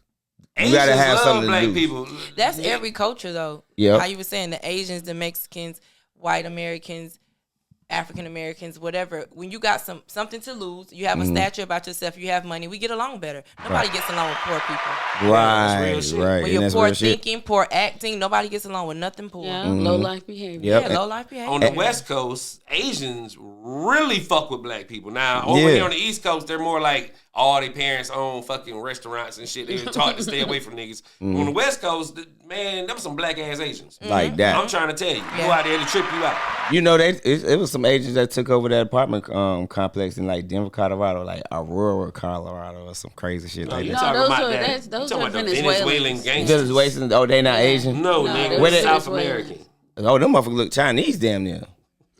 You gotta Asians have love something to black lose. people. That's every culture, though. Yep. How you were saying, the Asians, the Mexicans, white Americans, African Americans, whatever. When you got something to lose, you have a stature about yourself, you have money, we get along better. Nobody gets along with poor people. Right, real shit. right. When And you're that's poor real shit. thinking, poor acting, nobody gets along with nothing poor. Yeah, low life behavior. Yep. Yeah, low life behavior. On the West Coast, Asians really fuck with black people. Now, over Yeah. here on the East Coast, they're more like all their parents own fucking restaurants and shit. They're taught to stay away from niggas. On the West Coast, man, them some black ass Asians. Like that. I'm trying to tell you, go out there to trip you out. You know, it was some agents that took over that apartment complex in like Denver, Colorado, like Aurora, Colorado, or some crazy shit like You that. talking those about are- that? that's- those you talking are about the Venezuelans. Venezuelan gangsters? Because it's wasting. Oh, they not Asian. No, No, nigga, they're Where they're they- South Venezuelans. American. Oh, them motherfuckers look Chinese damn near.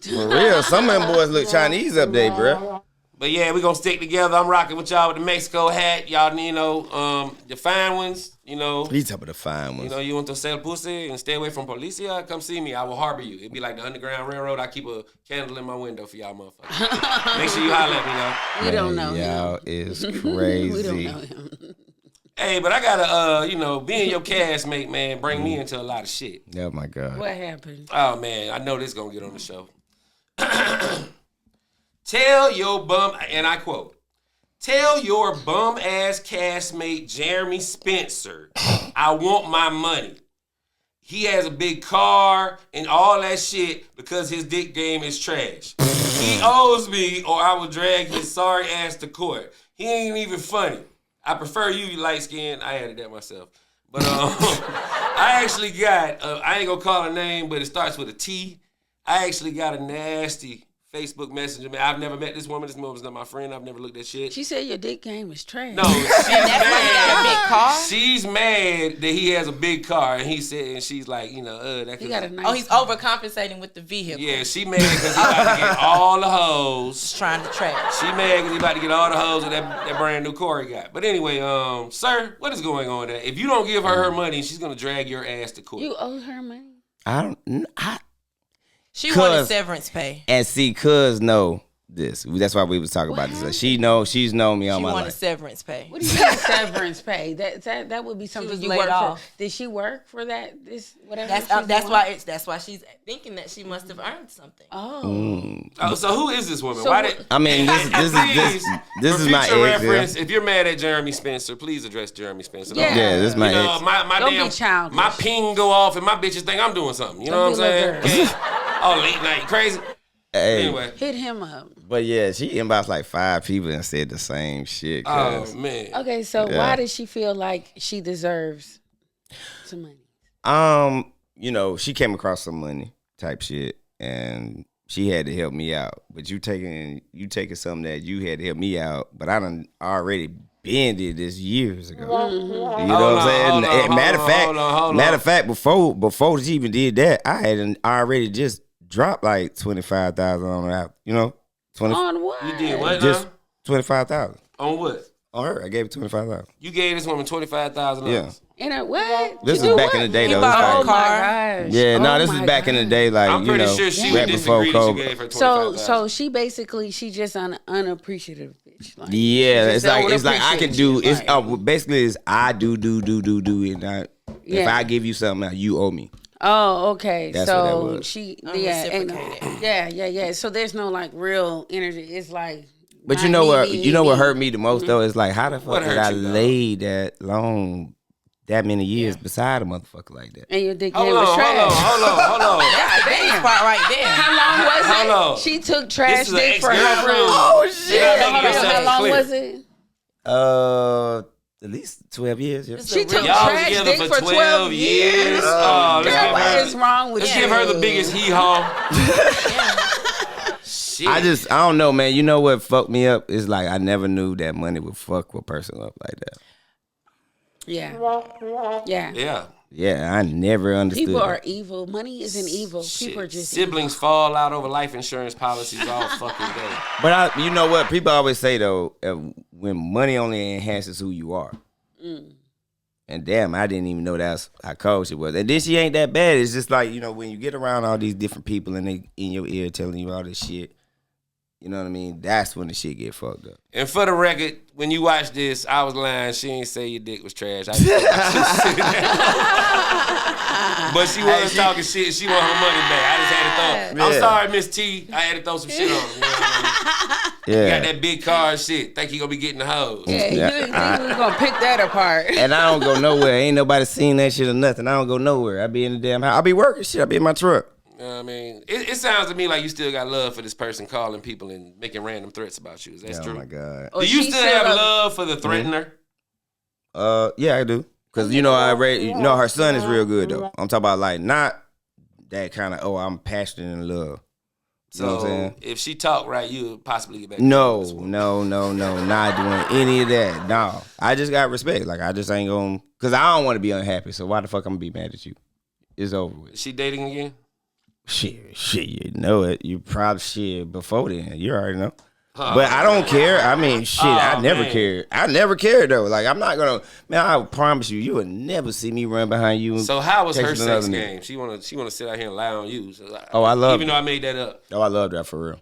For real, some of them boys look Chinese up there, bruh. But yeah, we gonna stick together. I'm rocking with y'all with the Mexico hat. Y'all, the fine ones, He's talking about the fine ones. you want to sell pussy and stay away from policia, come see me. I will harbor you. It'd be like the Underground Railroad. I keep a candle in my window for y'all motherfuckers. Make sure you holler at me now. We don't know Y'all him. is We don't crazy. know him. Hey, but I gotta, being your castmate, man, bring me into a lot of shit. Oh my God. What happened? Oh, man, I know this gonna get on the show. Tell your bum, and I quote, tell your bum-ass castmate Jeremy Spencer, I want my money. He has a big car and all that shit because his dick game is trash. He owes me or I will drag his sorry ass to court. He ain't even funny. I prefer you light skin. I added that myself. But I actually got, I ain't gonna call her name, but it starts with a T. I actually got a nasty Facebook Messenger. Man, I've never met this woman. This woman's not my friend. I've never looked at shit. She said your dick game is trash. No, she's That's why he got a big car. She's mad that he has a big car, and he said, and she's like, that He got a nice Oh, he's overcompensating with the vehicle. yeah, she mad because he about to get all the hoes. Just trying to trash. She mad because he about to get all the hoes with that brand new car he got. But anyway, sir, what is going on there? If you don't give her money, she's gonna drag your ass to court. You owe her money. She wanted severance pay. And see, cuz know this. That's why we was talking about this. She's known me all She my wanted life. severance pay. What do you mean severance pay? That would be something was you laid work off. for. Did she work for that? This whatever. That's why she's thinking that she must have earned something. Oh. So who is this woman? So Why did? I mean, this For is my future ex. reference. If you're mad at Jeremy Spencer, please address Jeremy Spencer. Yeah. Yeah, this is my ex. My Don't be damn childish. my ping go off and my bitches think I'm doing something. You know Don't what I'm be saying? little Okay. Oh, late night, crazy. Hey, Anyway. Hit him up. but yeah, she inboxed like 5 people and said the same shit. Oh Cause, man. Okay, so why does she feel like she deserves some money? she came across some money type shit, and she had to help me out. But you taking something that you had to help me out, but I done already been did this years ago. You know what I'm saying? Matter of fact, before she even did that, I had already just dropped like 25,000 on her out. 20. On what? You did what? Just Now? 25,000 On what? on her. I gave her 25,000. You gave this woman $25,000. Yeah. And what? This You is do back what? in the day He though. bought It's her Oh like- car. my gosh. Yeah, no, Oh this is my back in the gosh. day, like I'm pretty sure she would right before disagree that you COVID. gave her $25,000. So she basically she just unappreciative bitch. Like, Yeah, she it's just like don't I can appreciate do. you. It's Like, basically is I do, and if Yeah. I give you something, you owe me. oh, okay. That's what that So was. she Unreciprocated. yeah. So there's no like real energy. It's like But you know what hurt me the most though is like how the What fuck did hurt I you, dog? lay that long, that many years beside a motherfucker like that? And your dick Hold game on, was trash. hold on. That's the biggest part right there. How long was it? Hold on. She took trash This is an dick for her ex-girlfriend. friend. Oh shit! Yeah, Hold on, yourself how long clear. was it? At least 12 years. Yeah. She took Y'all trash together dick for for 12 years. Oh, Girl, what is wrong with Let's you? give her the biggest hee-haw. Shit. I don't know, man. You know what fucked me up is like I never knew that money would fuck a person up like that. Yeah. Yeah. Yeah, I never understood. People that. are evil. Money isn't evil. Shit. People are just Siblings fall out over life insurance policies all fucking day. But you know what? People always say though, when money only enhances who you are. And damn, I didn't even know that's how cold she was. And then she ain't that bad. It's just like, when you get around all these different people and they in your ear telling you all this shit, you know what I mean? That's when the shit get fucked up. And for the record, when you watch this, I was lying. She ain't say your dick was trash. But she was talking shit. She want her money back. I just had to throw. I'm Yeah. sorry, Miss T. I had to throw some shit on her. You know what I mean? Yeah. You got that big car and shit. Think he gonna be getting the hoes. Yeah, you Yeah. didn't think we was gonna pick that apart. And I don't go nowhere. Ain't nobody seen that shit or nothing. I don't go nowhere. I be in the damn house. I be working shit. I be in my truck. You know what I mean? It sounds to me like you still got love for this person calling people and making random threats about you. Is that true? Oh my God. Or Do you she still have a- love for the threatener? Yeah, I do. Cause her son is real good though. I'm talking about like not that kind of I'm passionate in love. You know what I'm So saying? if she talk right, you would possibly get back. No, to this woman. no, not doing any of that. No, I just got respect. Like I just ain't gonna, cause I don't want to be unhappy. So why the fuck I'm gonna be mad at you? It's over with. Is she dating again? Shit, you know it. You probably shit before then. You already know. But I don't care. I mean, shit, I never man. cared. I never cared though. Like I'm not gonna, man. I promise you will never see me run behind you. So how was her texting sex another nigga. game? She wanna sit out here and lie on you. So, Oh, I love even it. though I made that up. Oh, I loved that for real.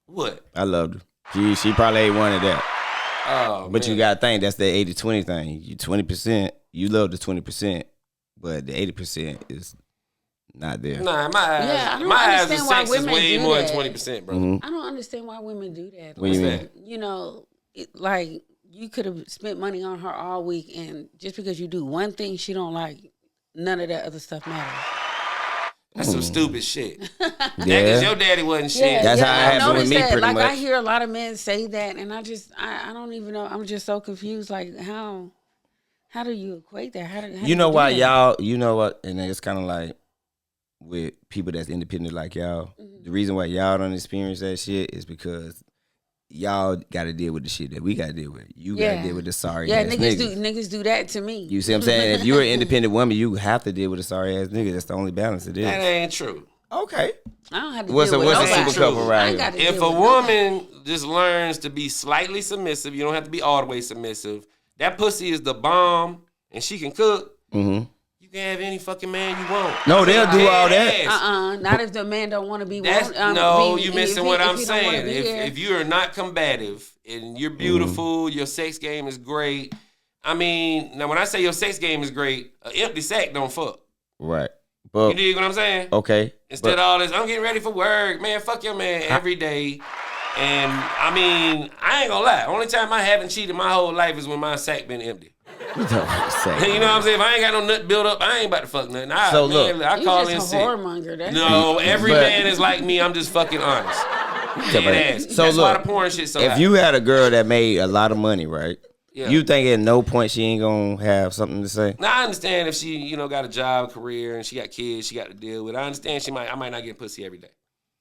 What? I loved her. She probably ain't wanted that. Oh, But man. you gotta think that's the 80-20 thing. You 20%, you love the 20%, but the 80% is not there. Nah, in my eyes, Yeah, I don't my eyes, the understand why sex is women way do more that. than 20%, bro. Mhm. I don't understand why women do that. What do you Like, mean? You know, like you could have spent money on her all week, and just because you do one thing she don't like, none of that other stuff matters. That's some stupid shit. Yeah. Your daddy wasn't shit. That's how it I happened with noticed me, that. pretty Like I much. hear a lot of men say that, and I don't even know. I'm just so confused. Like how? How do you equate that? How You know why y'all? You know what? And it's kind of like with people that's independent like y'all. The reason why y'all don't experience that shit is because y'all got to deal with the shit that we got to deal with. You got to deal with the sorry ass niggas do that to me. You see what I'm saying? If you're an independent woman, you have to deal with a sorry ass nigga. That's the only balance it is. That ain't true. Okay. I don't have to What's deal a with super couple right here? If a woman just learns to be slightly submissive, you don't have to be all the way submissive. That pussy is the bomb, and she can cook. Mm-hmm. You can have any fucking man you want. No, they'll do all that. Not if the man don't want to be. You missing what I'm saying. If you are not combative and you're beautiful, your sex game is great. I mean, now when I say your sex game is great, an empty sack don't fuck. Right. But, you dig what I'm saying? Okay. Instead of all this, I'm getting ready for work. Man, fuck your man every day. And, I mean, I ain't gonna lie. Only time I haven't cheated my whole life is when my sack been empty. You know what I'm saying? If I ain't got no nut built up, I ain't about to fuck nothing. I call in sick. No, every man is like me. I'm just fucking honest. So that's why the porn shit so if high. you had a girl that made a lot of money, right? Yeah. You think at no point she ain't gonna have something to say? Now I understand if she, got a job, career, and she got kids, she got to deal with. I understand I might not get pussy every day.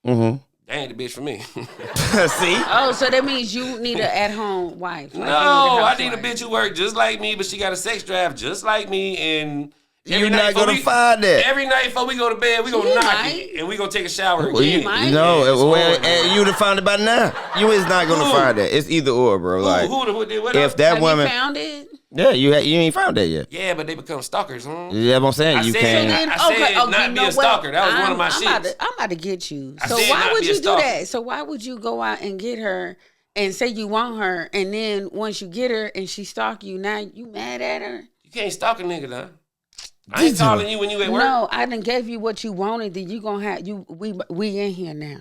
Mm-hmm. That ain't the bitch for me. See? Oh, so that means you need an at-home wife. No, I need a bitch who work just like me, but she got a sex drive just like me, and you're not gonna find that. Every night before we go to bed, we gonna knock it, and we gonna take a shower again. And you'd have found it by now. You is not gonna find that. It's either or, bro. If that woman found it. Yeah, you ain't found that yet. Yeah, but they become stalkers, huh? Yeah, but I'm saying you can't. I said not be a stalker. That was one of my shits. I'm about to get you. So why would you do that? So why would you go out and get her and say you want her, and then once you get her and she stalk you, now you mad at her? You can't stalk a nigga, though. I ain't calling you when you at work. No, I done gave you what you wanted. Then you gonna have you. We in here now.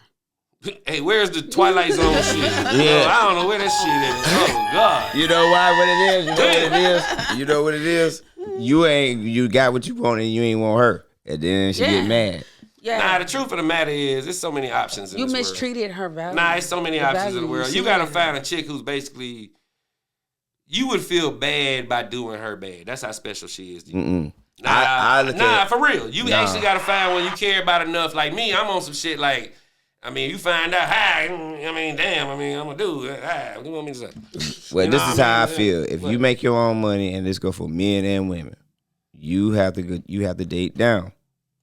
Hey, where's the Twilight Zone shit? Yeah. I don't know where that shit is. Oh God. You know why? What it is? You know what it is? You got what you wanted and you ain't want her. And then she get mad. Yeah. Nah, the truth of the matter is, there's so many options in this world. You mistreated her value. Nah, there's so many options in the world. You gotta find a chick who's basically, you would feel bad by doing her bad. That's how special she is to you. Mm-mm. Nah, for real. You actually gotta find one you care about enough. Like me, I'm on some shit like, you find out, damn, I'm a dude. What do you want me to say? Well, this is how I feel. If you make your own money, and this go for men and women, you have to date down. What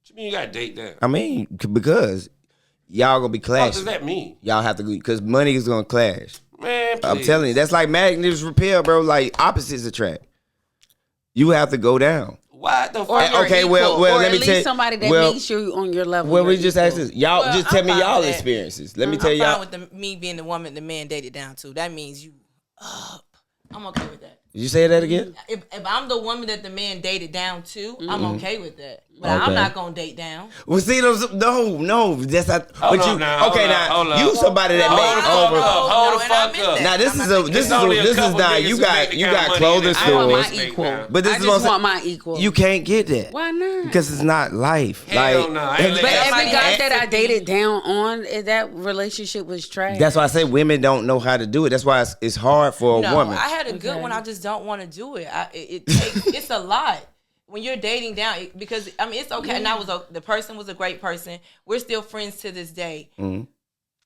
you mean you gotta date down? I mean, because y'all gonna be clashing. What does that mean? Y'all have to, because money is gonna clash. Man, please. I'm telling you, that's like magnetic repel, bro. Like opposites attract. You have to go down. What the fuck? Okay, well, let me tell you. Somebody that makes sure you on your level. Well, we just ask this. Y'all just tell me y'all experiences. Let me tell y'all. I'm fine with me being the woman the man dated down to. That means you up. I'm okay with that. Did you say that again? If I'm the woman that the man dated down to, I'm okay with that. But I'm not gonna date down. Well, see, no, that's not. Hold but on you now, okay now? hold up. You somebody that made over. Hold the fuck up. Now this is not. You got clothing I want my stores. equal. But this I is just want my equal. You can't get that. Why not? Because it's not life. Hell no. But every guy that I dated down on, that relationship was trash. That's why I say women don't know how to do it. That's why it's hard for a woman. I had a good one. I just don't want to do it. It's a lot. When you're dating down, because it's okay. And the person was a great person. We're still friends to this day. Mm-hmm.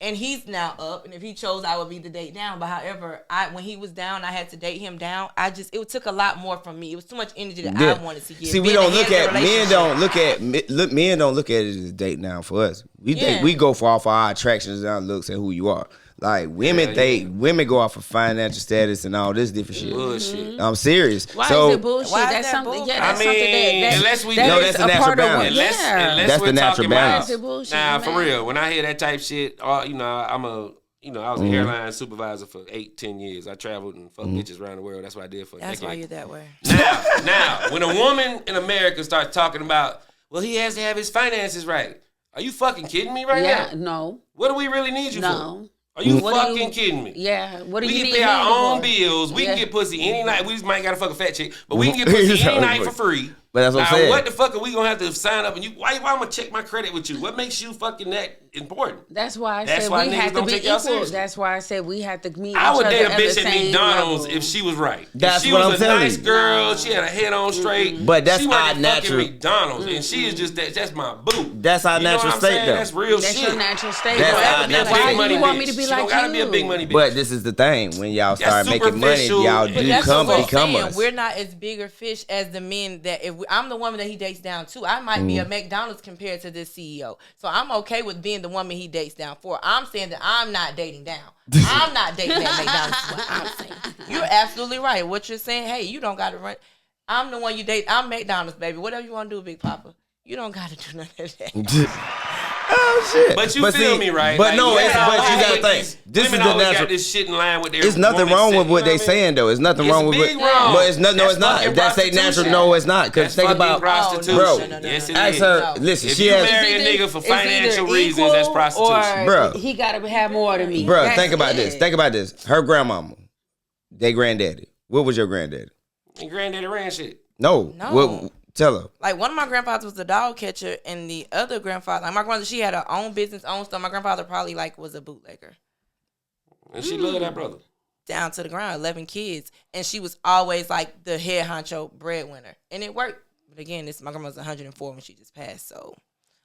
And he's now up. And if he chose, I would be the date down. But however, when he was down, I had to date him down. It took a lot more from me. It was too much energy that I wanted to give. See, we don't look at men. Men don't look at it as date down for us. We go off our attractions and our looks and who you are. Like women women go off of financial status and all this different shit. Bullshit. I'm serious. Why is it bullshit? That's something. Yeah, that's something unless we that's the natural balance. Unless the natural balance. Nah, for real. When I hear that type shit, I was an airline supervisor for 8-10 years. I traveled and fucked bitches around the world. That's what I did for a decade. That's why you're that way. Now, when a woman in America starts talking about, well, he has to have his finances right. Are you fucking kidding me right now? Yeah, no. What do we really need you for? No. Are you fucking kidding me? Yeah. What do you need? We can pay our own bills. We can get pussy any night. We just might gotta fuck a fat chick, but we can get pussy any night for free. But that's what I'm Now, saying. what the fuck are we gonna have to sign up and you? Why I'm gonna check my credit with you? What makes you fucking that important? That's why I That's said why we niggas have to don't be take y'all equal. seriously. That's why I said we have to meet I would each date a other at bitch the at same McDonald's level. if she was right. That's if she what was I'm a telling nice you. girl, she had a head on straight. But that's she our worked at natural- fucking McDonald's, and she is just that's my boo. That's our You know natural what I'm state, saying? though. That's real That's shit. your natural state. That's Don't our have to be a natural big state. money You want bitch. me to be She like don't gotta be a you. big money bitch. But this is the thing. When y'all start making money, superficial. y'all But do That's what we're become saying. us. We're not as bigger fish as the men that I'm the woman that he dates down to. I might be a McDonald's compared to this CEO. So I'm okay with being the woman he dates down for. I'm saying that I'm not dating down. I'm not dating that McDonald's. Is what I'm saying. You're absolutely right. What you're saying, hey, you don't got to run. I'm the one you date. I'm McDonald's, baby. Whatever you want to do, Big Papa. You don't got to do none of that. Oh shit! But you feel see, me, right? But Like, no, women it's, but you always- gotta think. This is women the always natural. got this shit in line with their. It's nothing woman wrong set, with you what know they I mean? saying though. It's nothing It's wrong with big what. wrong. But it's no, That's it's not. fucking That's their natural. prostitution. No, it's not. Because That's think fucking about, prostitution. bro. Yes, it Ask is. her. No. Listen, If she you has. marry a nigga for It's either financial equal reasons, that's prostitution. Or Bro. he got to have more than me. Bro, That's think about it. this. Think about this. Her grandmama, they granddaddy. What was your granddaddy? And granddaddy ran shit. No. No. What? Tell her. Like, one of my grandfathers was the dog catcher, and the other grandfather, like my grandmother, she had her own business, own stuff. My grandfather probably like was a bootlegger. And she loved that brother. Down to the ground, 11 kids, and she was always like the head honcho breadwinner, and it worked. But again, my grandma was 104 when she just passed, so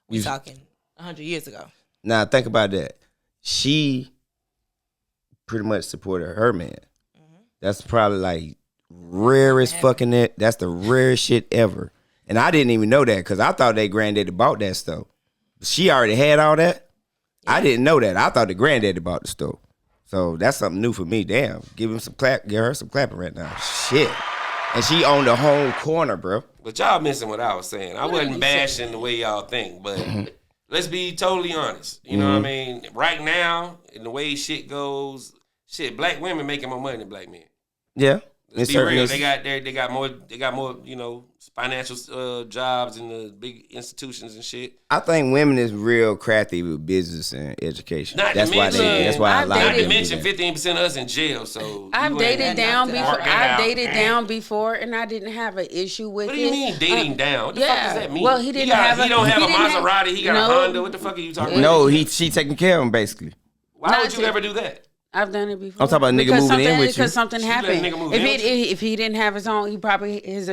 we talking 100 years ago. Now think about that. She pretty much supported her man. That's probably like rarest fucking it. That's the rarest shit ever. And I didn't even know that because I thought they granddaddy bought that stuff. She already had all that. I didn't know that. I thought the granddaddy bought the stuff. So that's something new for me. Damn. Give her some clapping right now. Shit. And she owned the whole corner, bro. But y'all missing what I was saying. I wasn't you bashing the way y'all think, but let's be totally honest. You know what I mean? Right now, in the way shit goes, black women making more money than black men. Yeah. Let's In be certain real. instances. They got more, you know, financial jobs in the big institutions and shit. I think women is real crafty with business and education. Not to That's why mention- that's why a I've lot of Not to them do mention that. 15% of us in jail. So I've you dated ain't- down Work before. that I've out. dated down before, and I didn't have an issue with it. What do you mean dating down? What the fuck does that mean? Well, he didn't got, have a- he don't have he a didn't have- Maserati. He got a No. Honda. What the fuck are you talking about? No, she taking care of him basically. Why Not would you to- ever do that? I've done it before. I'm talking about a nigga Because moving in something- with you. Because something She let a happened. nigga move If in he, with you? if he didn't have his own, he probably his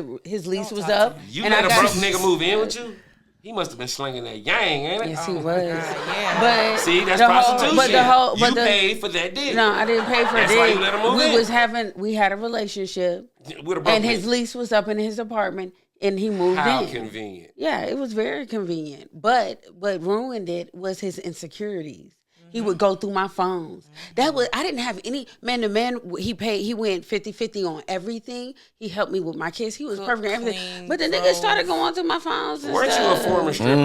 lease Don't was talk up. to me. You and let I a got- broke nigga move in with you? He must have been slinging that yang, ain't it? Yes, he Oh, was. my God, yeah. But See, that's the whole- prostitution. But the whole, you but the, paid for that dick. no, I didn't pay for That's it. why you let him move in. We had a relationship, With a broke and his nigga. lease was up in his apartment, and he moved How in. convenient. Yeah, it was very convenient. But what ruined it was his insecurities. He would go through my phones. That was I didn't have any man to man. He went 50-50 on everything. He helped me with my kids. He was Cook, perfect and everything. clean, But the nigga clothes. started going through my phones and Weren't you stuff. a former stripper?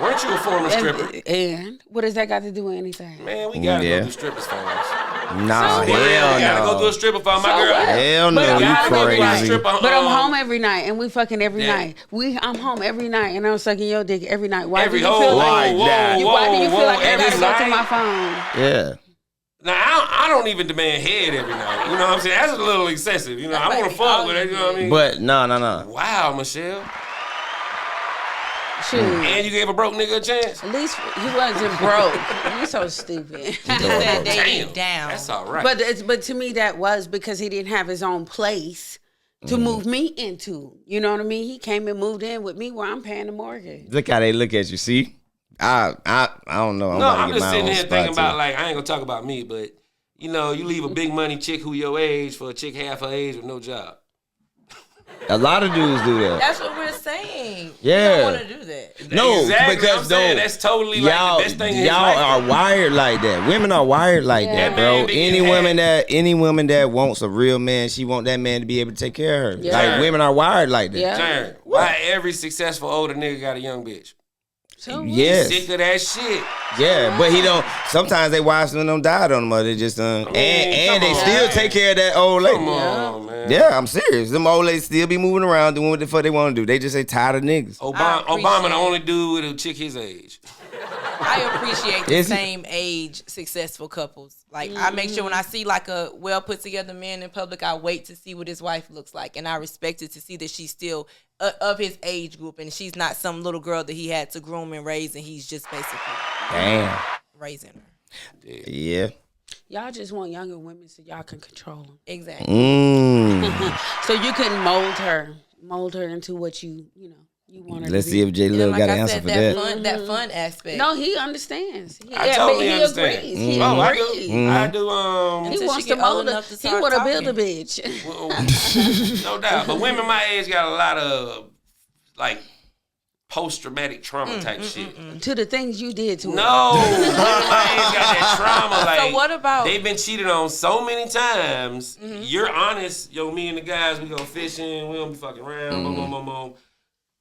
Weren't you a former stripper? And what does that got to do with anything? Man, we gotta Yeah. go through strippers' phones. Nah, So We gotta hell go through a no. stripper phone. My So girl. what? Hell But no, I'm you home every crazy. night. Stripper, But I'm home every night, and we fucking every Yeah. night. I'm home every night, and I'm sucking your dick every night. Why Every do you whoa, feel whoa, like whoa, that? whoa, why do you feel like I every gotta go through my night? phone? Yeah. Now I don't even demand head every night. You know what I'm saying? That's a little excessive. You know, I want to fuck with it. You know what I mean? But no. Wow, Michelle. Shoot. And you gave a broke nigga a chance. At least he wasn't broke. You so stupid. Said dating Damn, down. that's all right. But to me that was because he didn't have his own place to move me into. You know what I mean? He came and moved in with me where I'm paying the mortgage. Look how they look at you. See, I don't know. No, about to I'm get just my sitting own here spot, thinking about too. like I ain't gonna talk about me, but you know, you leave a big money chick who your age for a chick half her age with no job. A lot of dudes do that. That's what we're saying. Yeah. You don't want to do that. No, Exactly. because I'm saying no, that's totally like y'all, the best thing in his y'all life. are wired like that. Women are wired like Yeah. that, That bro. man be Any getting woman that wants a real man, she want that man to be able to take care of her. Yeah. Like women are wired like that. Yeah. Turn. Why every successful older nigga got a young bitch? So Yes. Sick of that shit. Yeah, but he don't. Sometimes they wives don't died on them, or they just and come they on, still man. take care of that old lady. Come on, man. Yeah, I'm serious. Them old ladies still be moving around doing what the fuck they want to do. They just say tired of niggas. Obama appreciate the only dude with a chick his age. I appreciate the Is he? same age successful couples. Like I make sure when I see like a well put together man in public, I wait to see what his wife looks like, and I respect it to see that she's still of his age group, and she's not some little girl that he had to groom and raise, and he's just basically raising her. Yeah. Y'all just want younger women so y'all can control them. Exactly. So you can mold her into what you want her Let's to see be. if J Lil got an answer for that. That fun aspect. No, he understands. I totally understand. Agrees. He Oh, agrees. I do. He Until wants she to get old mold her. enough to He start want to talking. build a bitch. No doubt. But women my age got a lot of like post-traumatic trauma type shit. To the things you did to her. No, women my age got that trauma. Like, So what about- they've been cheated on so many times. You're honest, yo. Me and the guys, we go fishing. We don't be fucking around. Boom, boom, boom, boom.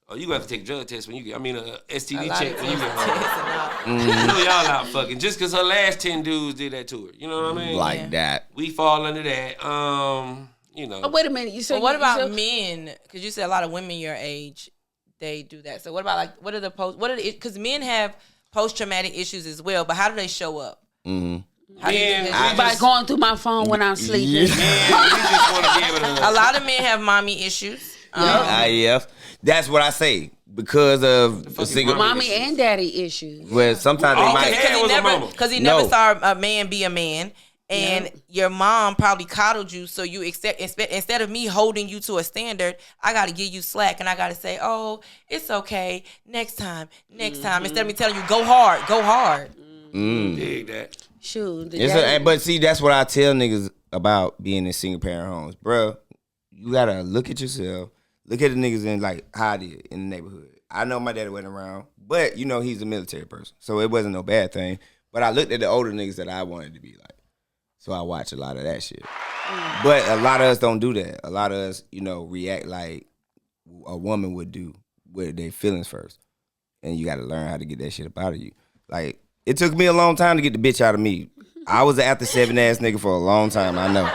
Oh, you got to take a drug test when you get. I mean, a STD check when you get home. You know y'all not fucking just because her last 10 dudes did that to her. You know what I mean? Like that. We fall under that. You know. Oh, wait a minute. You said But what about men? Because you said a lot of women your age, they do that. So what about like because men have post-traumatic issues as well, but how do they show up? How do you think they by going through my phone when I'm sleeping? Man, we just want to be able to. a lot of men have mommy issues. That's what I say because of the single. Mommy and daddy issues. Well, sometimes they might. Yeah, it was a mama. Because he No. never saw a man be a man. And your mom probably coddled you, so you instead of me holding you to a standard, I got to give you slack, and I got to say, oh, it's okay, next time. Instead of me telling you, go hard. Dig that. Shoot. But see, that's what I tell niggas about being in single parent homes, bro. You gotta look at yourself, look at the niggas in like how I did in the neighborhood. I know my daddy wasn't around, but he's a military person, so it wasn't no bad thing. But I looked at the older niggas that I wanted to be like. So I watch a lot of that shit. But a lot of us don't do that. A lot of us, react like a woman would do with their feelings first. And you got to learn how to get that shit up out of you. Like, it took me a long time to get the bitch out of me. I was an after 7 ass nigga for a long time, I know.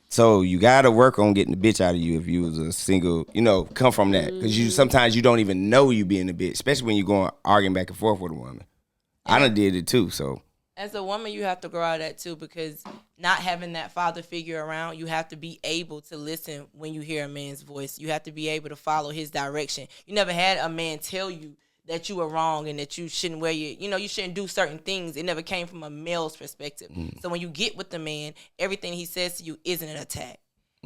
So you got to work on getting the bitch out of you if you was a single, come from that. Because sometimes you don't even know you being a bitch, especially when you're going arguing back and forth with a woman. I done did it too, so. As a woman, you have to grow out of that too, because not having that father figure around, you have to be able to listen when you hear a man's voice. You have to be able to follow his direction. You never had a man tell you that you were wrong and that you shouldn't wear you shouldn't do certain things. It never came from a male's perspective. So when you get with the man, everything he says to you isn't an attack.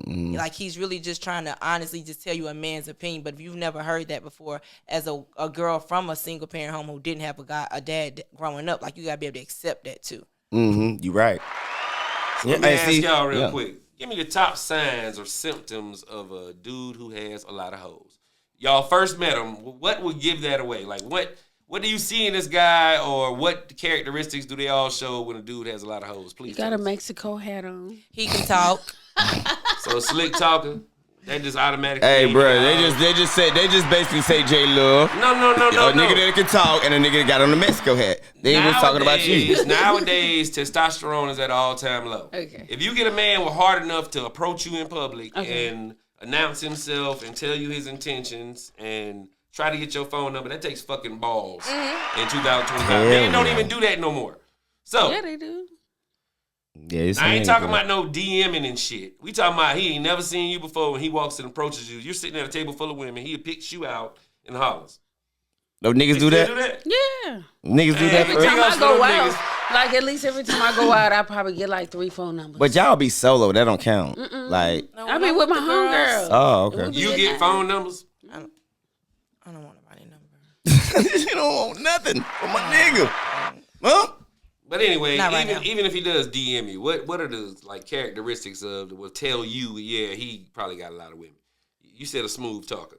Like he's really just trying to honestly just tell you a man's opinion. But if you've never heard that before, as a girl from a single parent home who didn't have a dad growing up, like you gotta be able to accept that too. You right. So let me ask y'all real quick. Give me the top signs or symptoms of a dude who has a lot of hoes. Y'all first met him. What would give that away? Like what do you see in this guy, or what characteristics do they all show when a dude has a lot of hoes? Please. You got a Mexico hat on. He can talk. So slick talking. That just automatically. Hey, bro, they just basically say J Love. No. A nigga that can talk and a nigga that got on the Mexico hat. They was talking about you. Nowadays, testosterone is at all-time low. Okay. If you get a man with hard enough to approach you in public and announce himself and tell you his intentions and try to get your phone number, that takes fucking balls in 2025. Men don't even do that no more. So Yeah, they do. Yeah, I ain't talking about no DMing and shit. We talking about he ain't never seen you before. When he walks and approaches you, you're sitting at a table full of women. He picks you out in the hollers. No niggas do that? Yeah. Niggas do that Every for time I for go them out, niggas. like at least every time I go out, I probably get like 3 phone numbers. But y'all be solo. That don't count. Like, I be with my homegirls. oh, okay. You get phone numbers? I don't want nobody number. You don't want nothing from my nigga. Huh? But anyway, Not right now. even if he does DM you, what are the like characteristics of that will tell you, yeah, he probably got a lot of women? You said a smooth talker.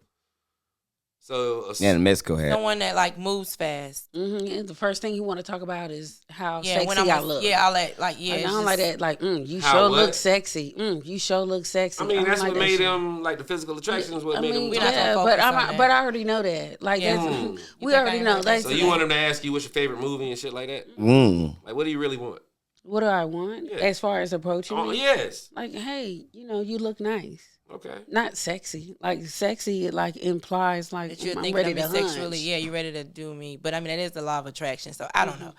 So Yeah, the Mexico hat. Someone that like moves fast. And the first thing you want to talk about is how Yeah, when sexy I'm I look. Yeah, all that I it's don't just- like that. Like, you How sure what? look sexy. You sure look sexy. I mean, that's don't what like that made shit. him like the physical attraction is what I made mean, him. We're not gonna yeah, focus but on that. but I already know that. Like Yeah. that's You we think already I know. ain't That's So you want him to ask you what's your favorite movie and shit like that? Like, what do you really want? what do I want Yeah. as far as approaching Oh me? yes. Like, hey, you look nice. Okay. Not sexy. Like sexy, like implies like that you're I'm thinking ready of me to sexually. hunch. Yeah, you're ready to do me. But I mean, that is the law of attraction. So I don't know.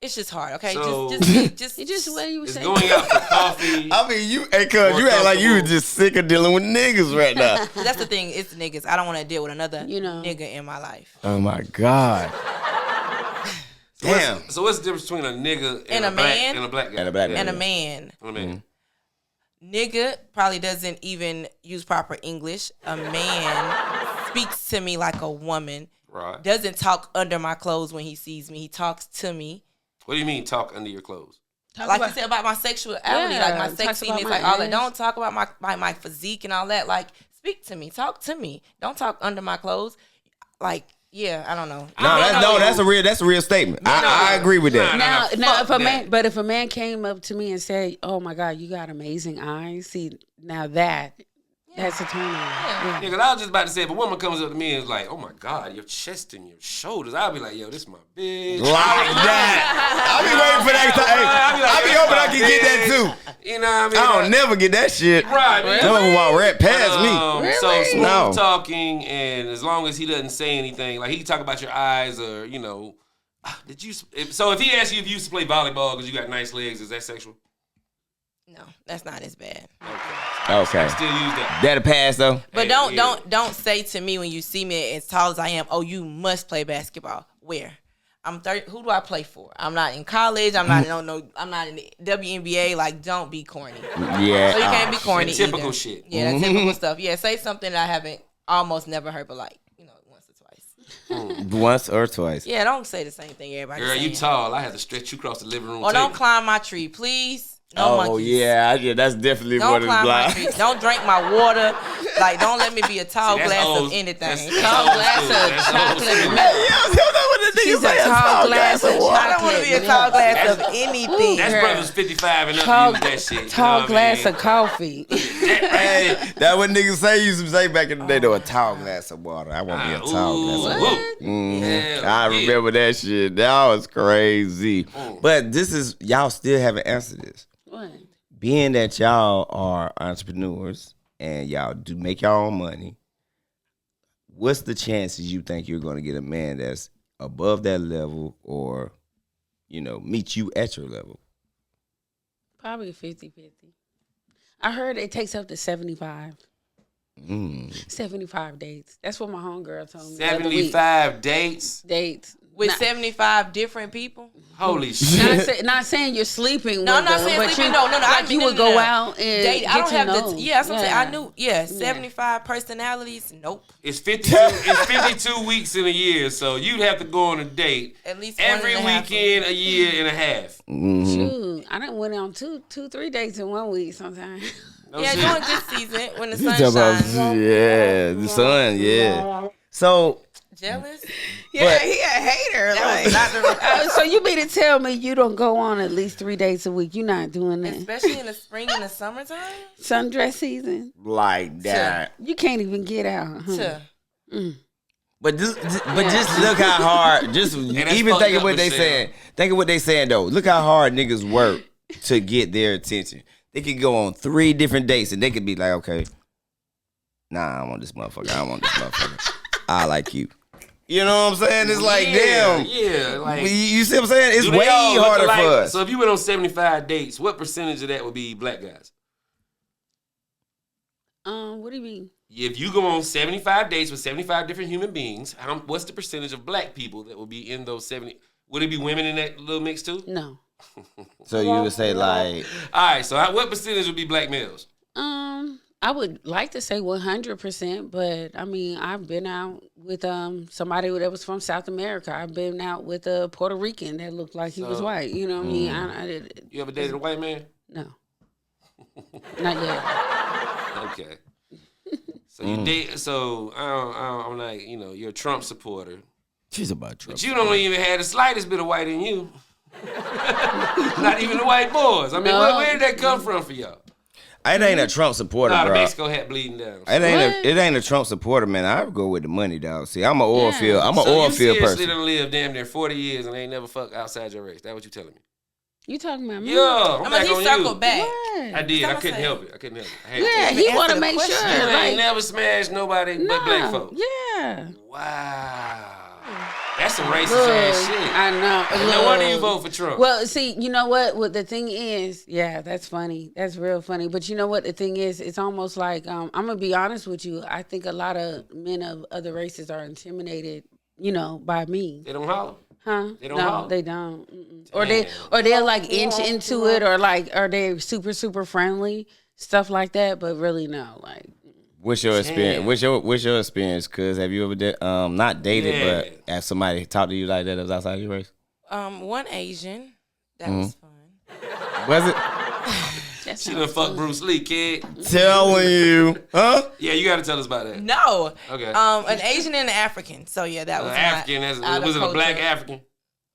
It's just hard, okay? So- just You just what you It's say. going out for coffee. I mean, you, hey, cuz, you act like you were just sick of dealing with niggas right now. That's the thing. It's niggas. I don't want to deal with another nigga in my life. Oh my God. Damn. So what's the difference between a nigga And a man? and a black guy? And a black guy. And a man. And a man. Nigga probably doesn't even use proper English. A man speaks to me like a woman. Right. Doesn't talk under my clothes when he sees me. He talks to me. What do you mean talk under your clothes? Like you said about my sexuality, like my talks about sexiness, my like all that. ass. Don't talk about my physique and all that. Like, speak to me. Talk to me. Don't talk under my clothes. Like, yeah, I don't know. That's a real statement. I agree with that. Now, if a that. man, but if a man came up to me and said, "Oh my God, you got amazing eyes," see, now that's a turn on. Yeah, cause I was just about to say, if a woman comes up to me and is like, "Oh my God, your chest and your shoulders," I'll be like, "Yo, this my bitch." Like that. I'll be waiting for that time. I'll be hoping I can get that too. You know what I mean? I don't never get that shit. Right, man. Some of them walk right past me. So smooth No. talking, and as long as he doesn't say anything, like he can talk about your eyes or did you? So if he asks you if you used to play volleyball because you got nice legs, is that sexual? No, that's not as bad. Okay. Still use that. That'll pass though. But Hey, don't say to me when you see me as tall as I am, "Oh, you must play basketball." Where? I'm 30. Who do I play for? I'm not in college. I'm not I'm not in the WNBA. Like, don't be corny. Yeah. So you can't be corny. Typical either. shit. Yeah, that typical stuff. Yeah, say something that I haven't almost never heard, but like once or twice. Once or twice. Yeah, don't say the same thing everybody. Girl, you tall. I had to stretch you across the living room. Or don't table. climb my tree, please. No monkeys. yeah, that's definitely Don't what it's climb my like. tree. Don't drink my water. Like, don't let me be a tall See, that's glass old- of anything. that's Tall old glass school. of That's old chocolate school. milk. She's a tall glass of I don't want to be a tall glass of anything. That's Girl. brothers 55 and up Tall, use that shit. tall glass of coffee. Hey, that what niggas say used to say back in the day though, a tall glass of water. I want to be a tall glass of water. I remember that shit. That was crazy. But this is, y'all still haven't answered this. What? Being that y'all are entrepreneurs and y'all do make your own money, what's the chances you think you're going to get a man that's above that level or, meet you at your level? Probably 50-50. I heard it takes up to 75. 75 dates. That's what my homegirl told me. the other week. 75 dates. Dates. With Not- 75 different people? Holy shit. Not saying you're sleeping No, with I'm not them, saying but sleeping. you, No. like you would go out and date. I get don't to have know. the. Yeah, that's what I'm saying. I knew. Yeah, 75 personalities. Nope. It's 52 weeks in a year, so you'd have to go on a date At least every 1.5 weekend, a year and a half. Shoot, I done went on two, 3 dates in 1 week sometimes. No Yeah, shit. during this season when the You sun talking about- shines. yeah, the sun, yeah. So, Jealous? Yeah, he a hater. That was not the- So you mean to tell me you don't go on at least 3 dates a week? You're not doing that. Especially in the spring and the summertime. Sundress season. like that. You can't even get out. Huh? But just look how hard. Just that's even fucked think of up, what they Michelle. saying. Think of what they saying though. Look how hard niggas work to get their attention. They could go on 3 different dates and they could be like, okay, nah, I don't want this motherfucker. I don't want this motherfucker. I like you. You know what I'm saying? It's like, damn. Yeah, like. You see what I'm saying? It's do they way all look harder alike? for us. So if you went on 75 dates, what percentage of that would be black guys? What do you mean? If you go on 75 dates with 75 different human beings, what's the percentage of black people that will be in those 70? Would it be women in that little mix too? No. So you would say like, All right, so what percentage would be black males? I would like to say 100%, but I mean, I've been out with somebody that was from South America. I've been out with a Puerto Rican that looked like he was white. You know what I mean? I did. You ever dated a white man? No. Not yet. Okay. So you date. So I'm like, you're a Trump supporter, she's about trouble. but you don't even have the slightest bit of white in you. Not even the white boys. I mean, No. where did that come from for y'all? It ain't a Trump supporter, Nah, the bro. Mexico hat bleeding down. It ain't a Trump supporter, man. I would go with the money, dog. See, I'm an oil field. I'm an So oil you field seriously person. done lived damn near 40 years and ain't never fucked outside your race. That what you telling me? You talking about me? Yeah, I'm I back mean, he on circled you. back. What? I did. I Stop couldn't saying- help it. I had Yeah, to. he Answer want to the make question. You sure. ain't Like, never smashed nobody but black folks. Yeah. Wow. That's some racist ass shit. I know. No wonder you vote for Trump. Well, see, you know what? What the thing is, yeah, that's funny. That's real funny. But you know what? The thing is, it's almost like I'm gonna be honest with you. I think a lot of men of other races are intimidated, by me. They don't holler. Huh? They don't no, holler. they don't. Or they'll like inch into it, or like, are they super super friendly, stuff like that. But really, no, like. What's your experience? What's your experience? Cause have you ever not dated, but have somebody talk to you like that was outside your race? One Asian. That was fun. Was it? She done fuck Bruce Lee, kid. Telling you, huh? Yeah, you got to tell us about that. No. Okay. An Asian and an African. So yeah, that was African. Was it a black African?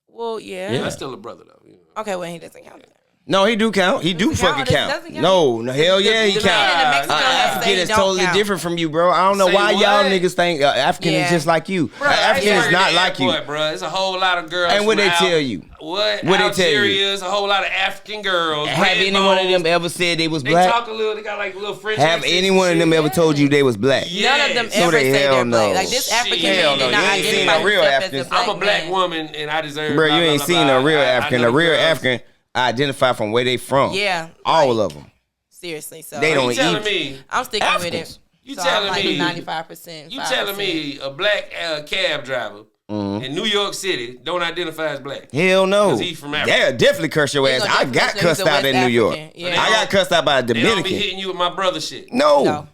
Well, yeah. That's still a brother though. Okay, well he doesn't count. No, he do count. He do fucking count. No, hell yeah, he count. African is totally different from you, bro. I don't know why y'all niggas think African is just like you. African is not like you, bro. It's a whole lot of girls. And what they tell you? What they tell you? Is a whole lot of African girls. Have any one of them ever said they was black? They talk a little. They got like little French. Have any one of them ever told you they was black? None of them ever say they're black. Like this African man did not identify himself as a black man. I'm a black woman and I deserve. Bro, you ain't seen a real African. A real African identify from where they from. Yeah. All of them. Seriously. So they don't eat. I'm sticking with it. You telling me 95%. You telling me a black cab driver in New York City don't identify as black? Hell no. Because he's from Africa. They'll definitely curse your ass. I got cussed out in New York. Yeah. I got cussed out by a Dominican. They don't be hitting you with my brother shit. No.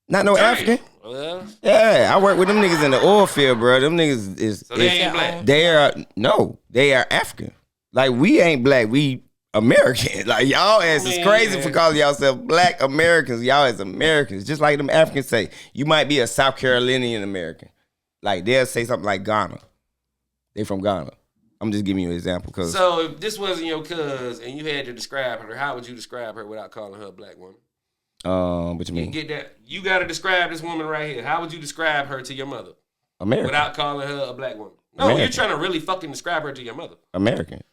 Not no African. Well, yeah, I work with them niggas in the oil field, bro. Them niggas is. So they ain't black. They are African. Like we ain't black. We American. Like y'all ass is crazy for calling yourself black Americans. Y'all as Americans, just like them Africans say, you might be a South Carolinian American. Like they'll say something like Ghana. They from Ghana. I'm just giving you an example. So if this wasn't your cuz and you had to describe her, how would you describe her without calling her a black woman? What you mean? You get that? You got to describe this woman right here. How would you describe her to your mother? American. Without calling her a black woman. No, American. You're trying to really fucking describe her to your mother. American.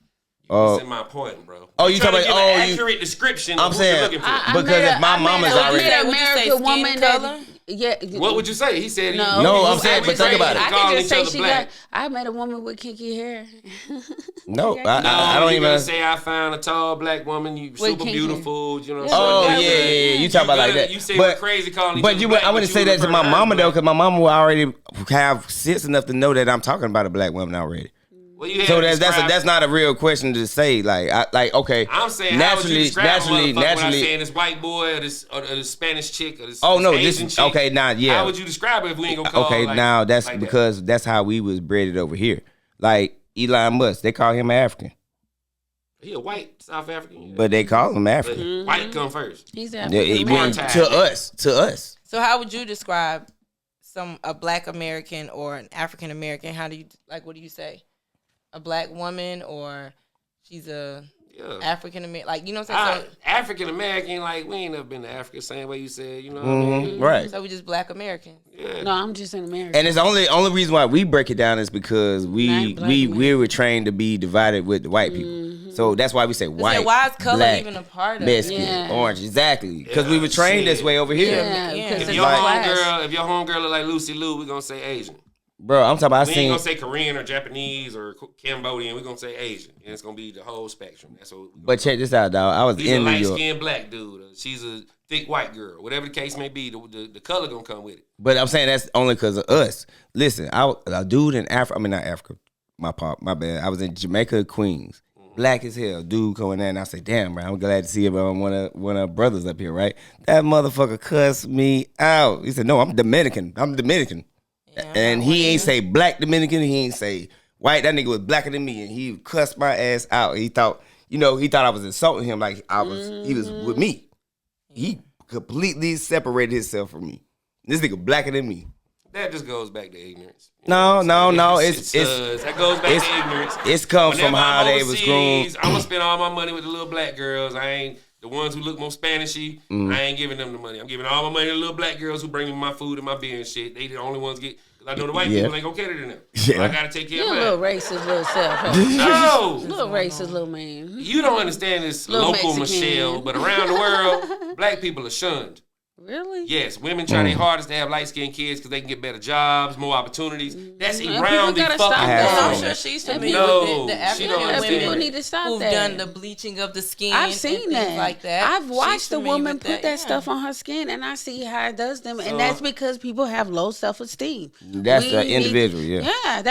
That's in my point, bro. Oh, you talking about an accurate description of who you're looking for. Because if my mama's already an American woman that. Yeah. What would you say? He said no. I'm saying, but think about it. I can just say she got. I met a woman with kinky hair. No, I don't even say I found a tall black woman. You super beautiful. You know. Oh yeah. You talk about like that. You say we're crazy calling. But I wouldn't say that to my mama though, because my mama will already have sense enough to know that I'm talking about a black woman already. Well, so that's not a real question to say. Okay. I'm saying naturally, saying this white boy or this Spanish chick or this Asian chick. Okay, now yeah. How would you describe it if we ain't gonna call? Okay, now that's like because that's how we was bred over here. Like Elon Musk, they call him African. He a white South African, but they call him African. Mm-hmm. White come first. He's African. To us. So how would you describe a black American or an African American? How do you what do you say? A black woman or she's a African American, you know what I'm saying? African American, we ain't never been to Africa, same way you said, you know what I mean? Right. So we just black Americans. Yeah. No, I'm just an American. And it's only reason why we break it down is because we were trained to be divided with the white people. Mm-hmm. So that's why we say white. Why is color black, even a part of it? Orange, exactly. Because we were trained this way over here. Yeah. If your homegirl look like Lucy Liu, we're gonna say Asian. Bro, I'm talking about we ain't gonna say Korean or Japanese or Cambodian. We're gonna say Asian, and it's gonna be the whole spectrum. That's what. But check this out, dog. I was in New York. He's a light-skinned black dude. She's a thick white girl. Whatever the case may be, the color gonna come with it. But I'm saying that's only because of us. Listen, a dude in Africa. I mean, not Africa. My bad. I was in Jamaica, Queens. Black as hell, dude coming there, and I say, "Damn, man, I'm glad to see one of our brothers up here, right?" That motherfucker cussed me out. He said, "No, I'm Dominican. Yeah, and he ain't say black Dominican. He ain't say white. That nigga was blacker than me, and he cussed my ass out. He thought I was insulting him like he was with me. He completely separated himself from me. This nigga blacker than me. That just goes back to ignorance. No. That goes back to ignorance. It's comes from how they was groomed. I'm gonna spend all my money with the little black girls. I ain't the ones who look more Spanishy. I ain't giving them the money. I'm giving all my money to the little black girls who bring me my food and my beer and shit. They the only ones get. Cause I know the white people ain't gonna cater to them. So I gotta take care of that. You a little racist little self. Huh? No. Little racist little man. You don't understand this local Michelle, but around the world, black people are shunned. Really? Yes, women try their hardest to have light skinned kids because they can get better jobs, more opportunities. That's And around the people gotta fucking stop that. I'm world. sure she's familiar No, with the she African don't understand women that. Need to stop who've that. done the bleaching of the skin. I've seen and things that. like that. I've watched She's the familiar woman with put that yeah. stuff on her skin, and I see how it does them, So- and that's because people have low self-esteem. That's We the need- individual, yeah.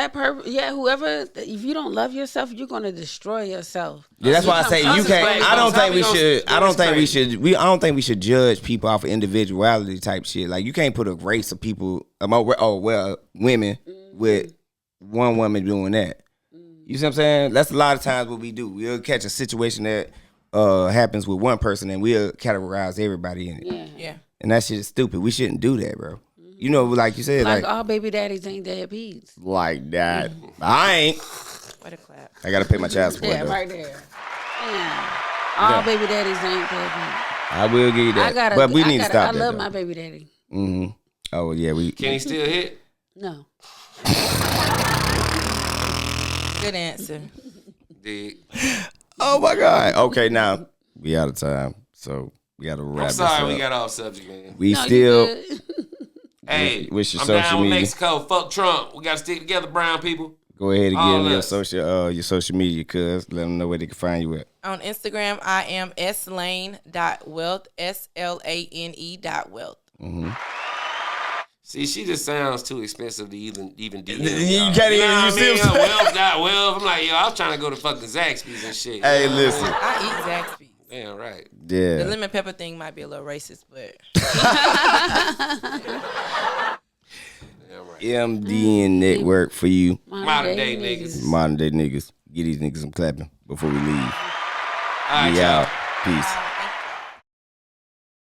Yeah, whoever. If you don't love yourself, you're gonna destroy yourself. Yeah, that's why I say you can't. I don't think we should. I don't think we should. I don't think we should judge people off of individuality type shit. Like you can't put a race of people. Women with one woman doing that. You see what I'm saying? That's a lot of times what we do. We'll catch a situation that happens with one person and we'll categorize everybody in it. Yeah. And that shit is stupid. We shouldn't do that, bro. You know, like you said, Like all baby daddies ain't deadbeats. like that. I ain't. What a clap. I gotta pay my child support Yeah, though. right there. Yeah. All baby daddies ain't deadbeats. I will give you that. But we need to stop I that. love though. my baby daddy. Mm-hmm. Oh yeah, we. Can he still hit? No. Good answer. Dig. Oh my God. Okay, now we out of time, so we gotta wrap I'm this sorry up. we got off subject, man. We No, you still. good. Hey, What's your I'm social down with media? Mexico. Fuck Trump. We got to stick together, brown people. Go ahead and All give them us. your social media, cuz let them know where they can find you at. On Instagram, I am slane.wealth, SLANE.wealth. See, she just sounds too expensive to even DM. You y'all. can't You even- know you what I see mean? what I'm saying? Wealth. I'm like, yo, I was trying to go to fucking Zaxby's and shit. Hey, You know what I listen. mean? I eat Zaxby's. Damn right. The Yeah. lemon pepper thing might be a little racist, but Damn right. MDN Network for you, Modern day niggas. modern day niggas. Get these niggas some clapping before we leave. All right, We y'all. out. Peace.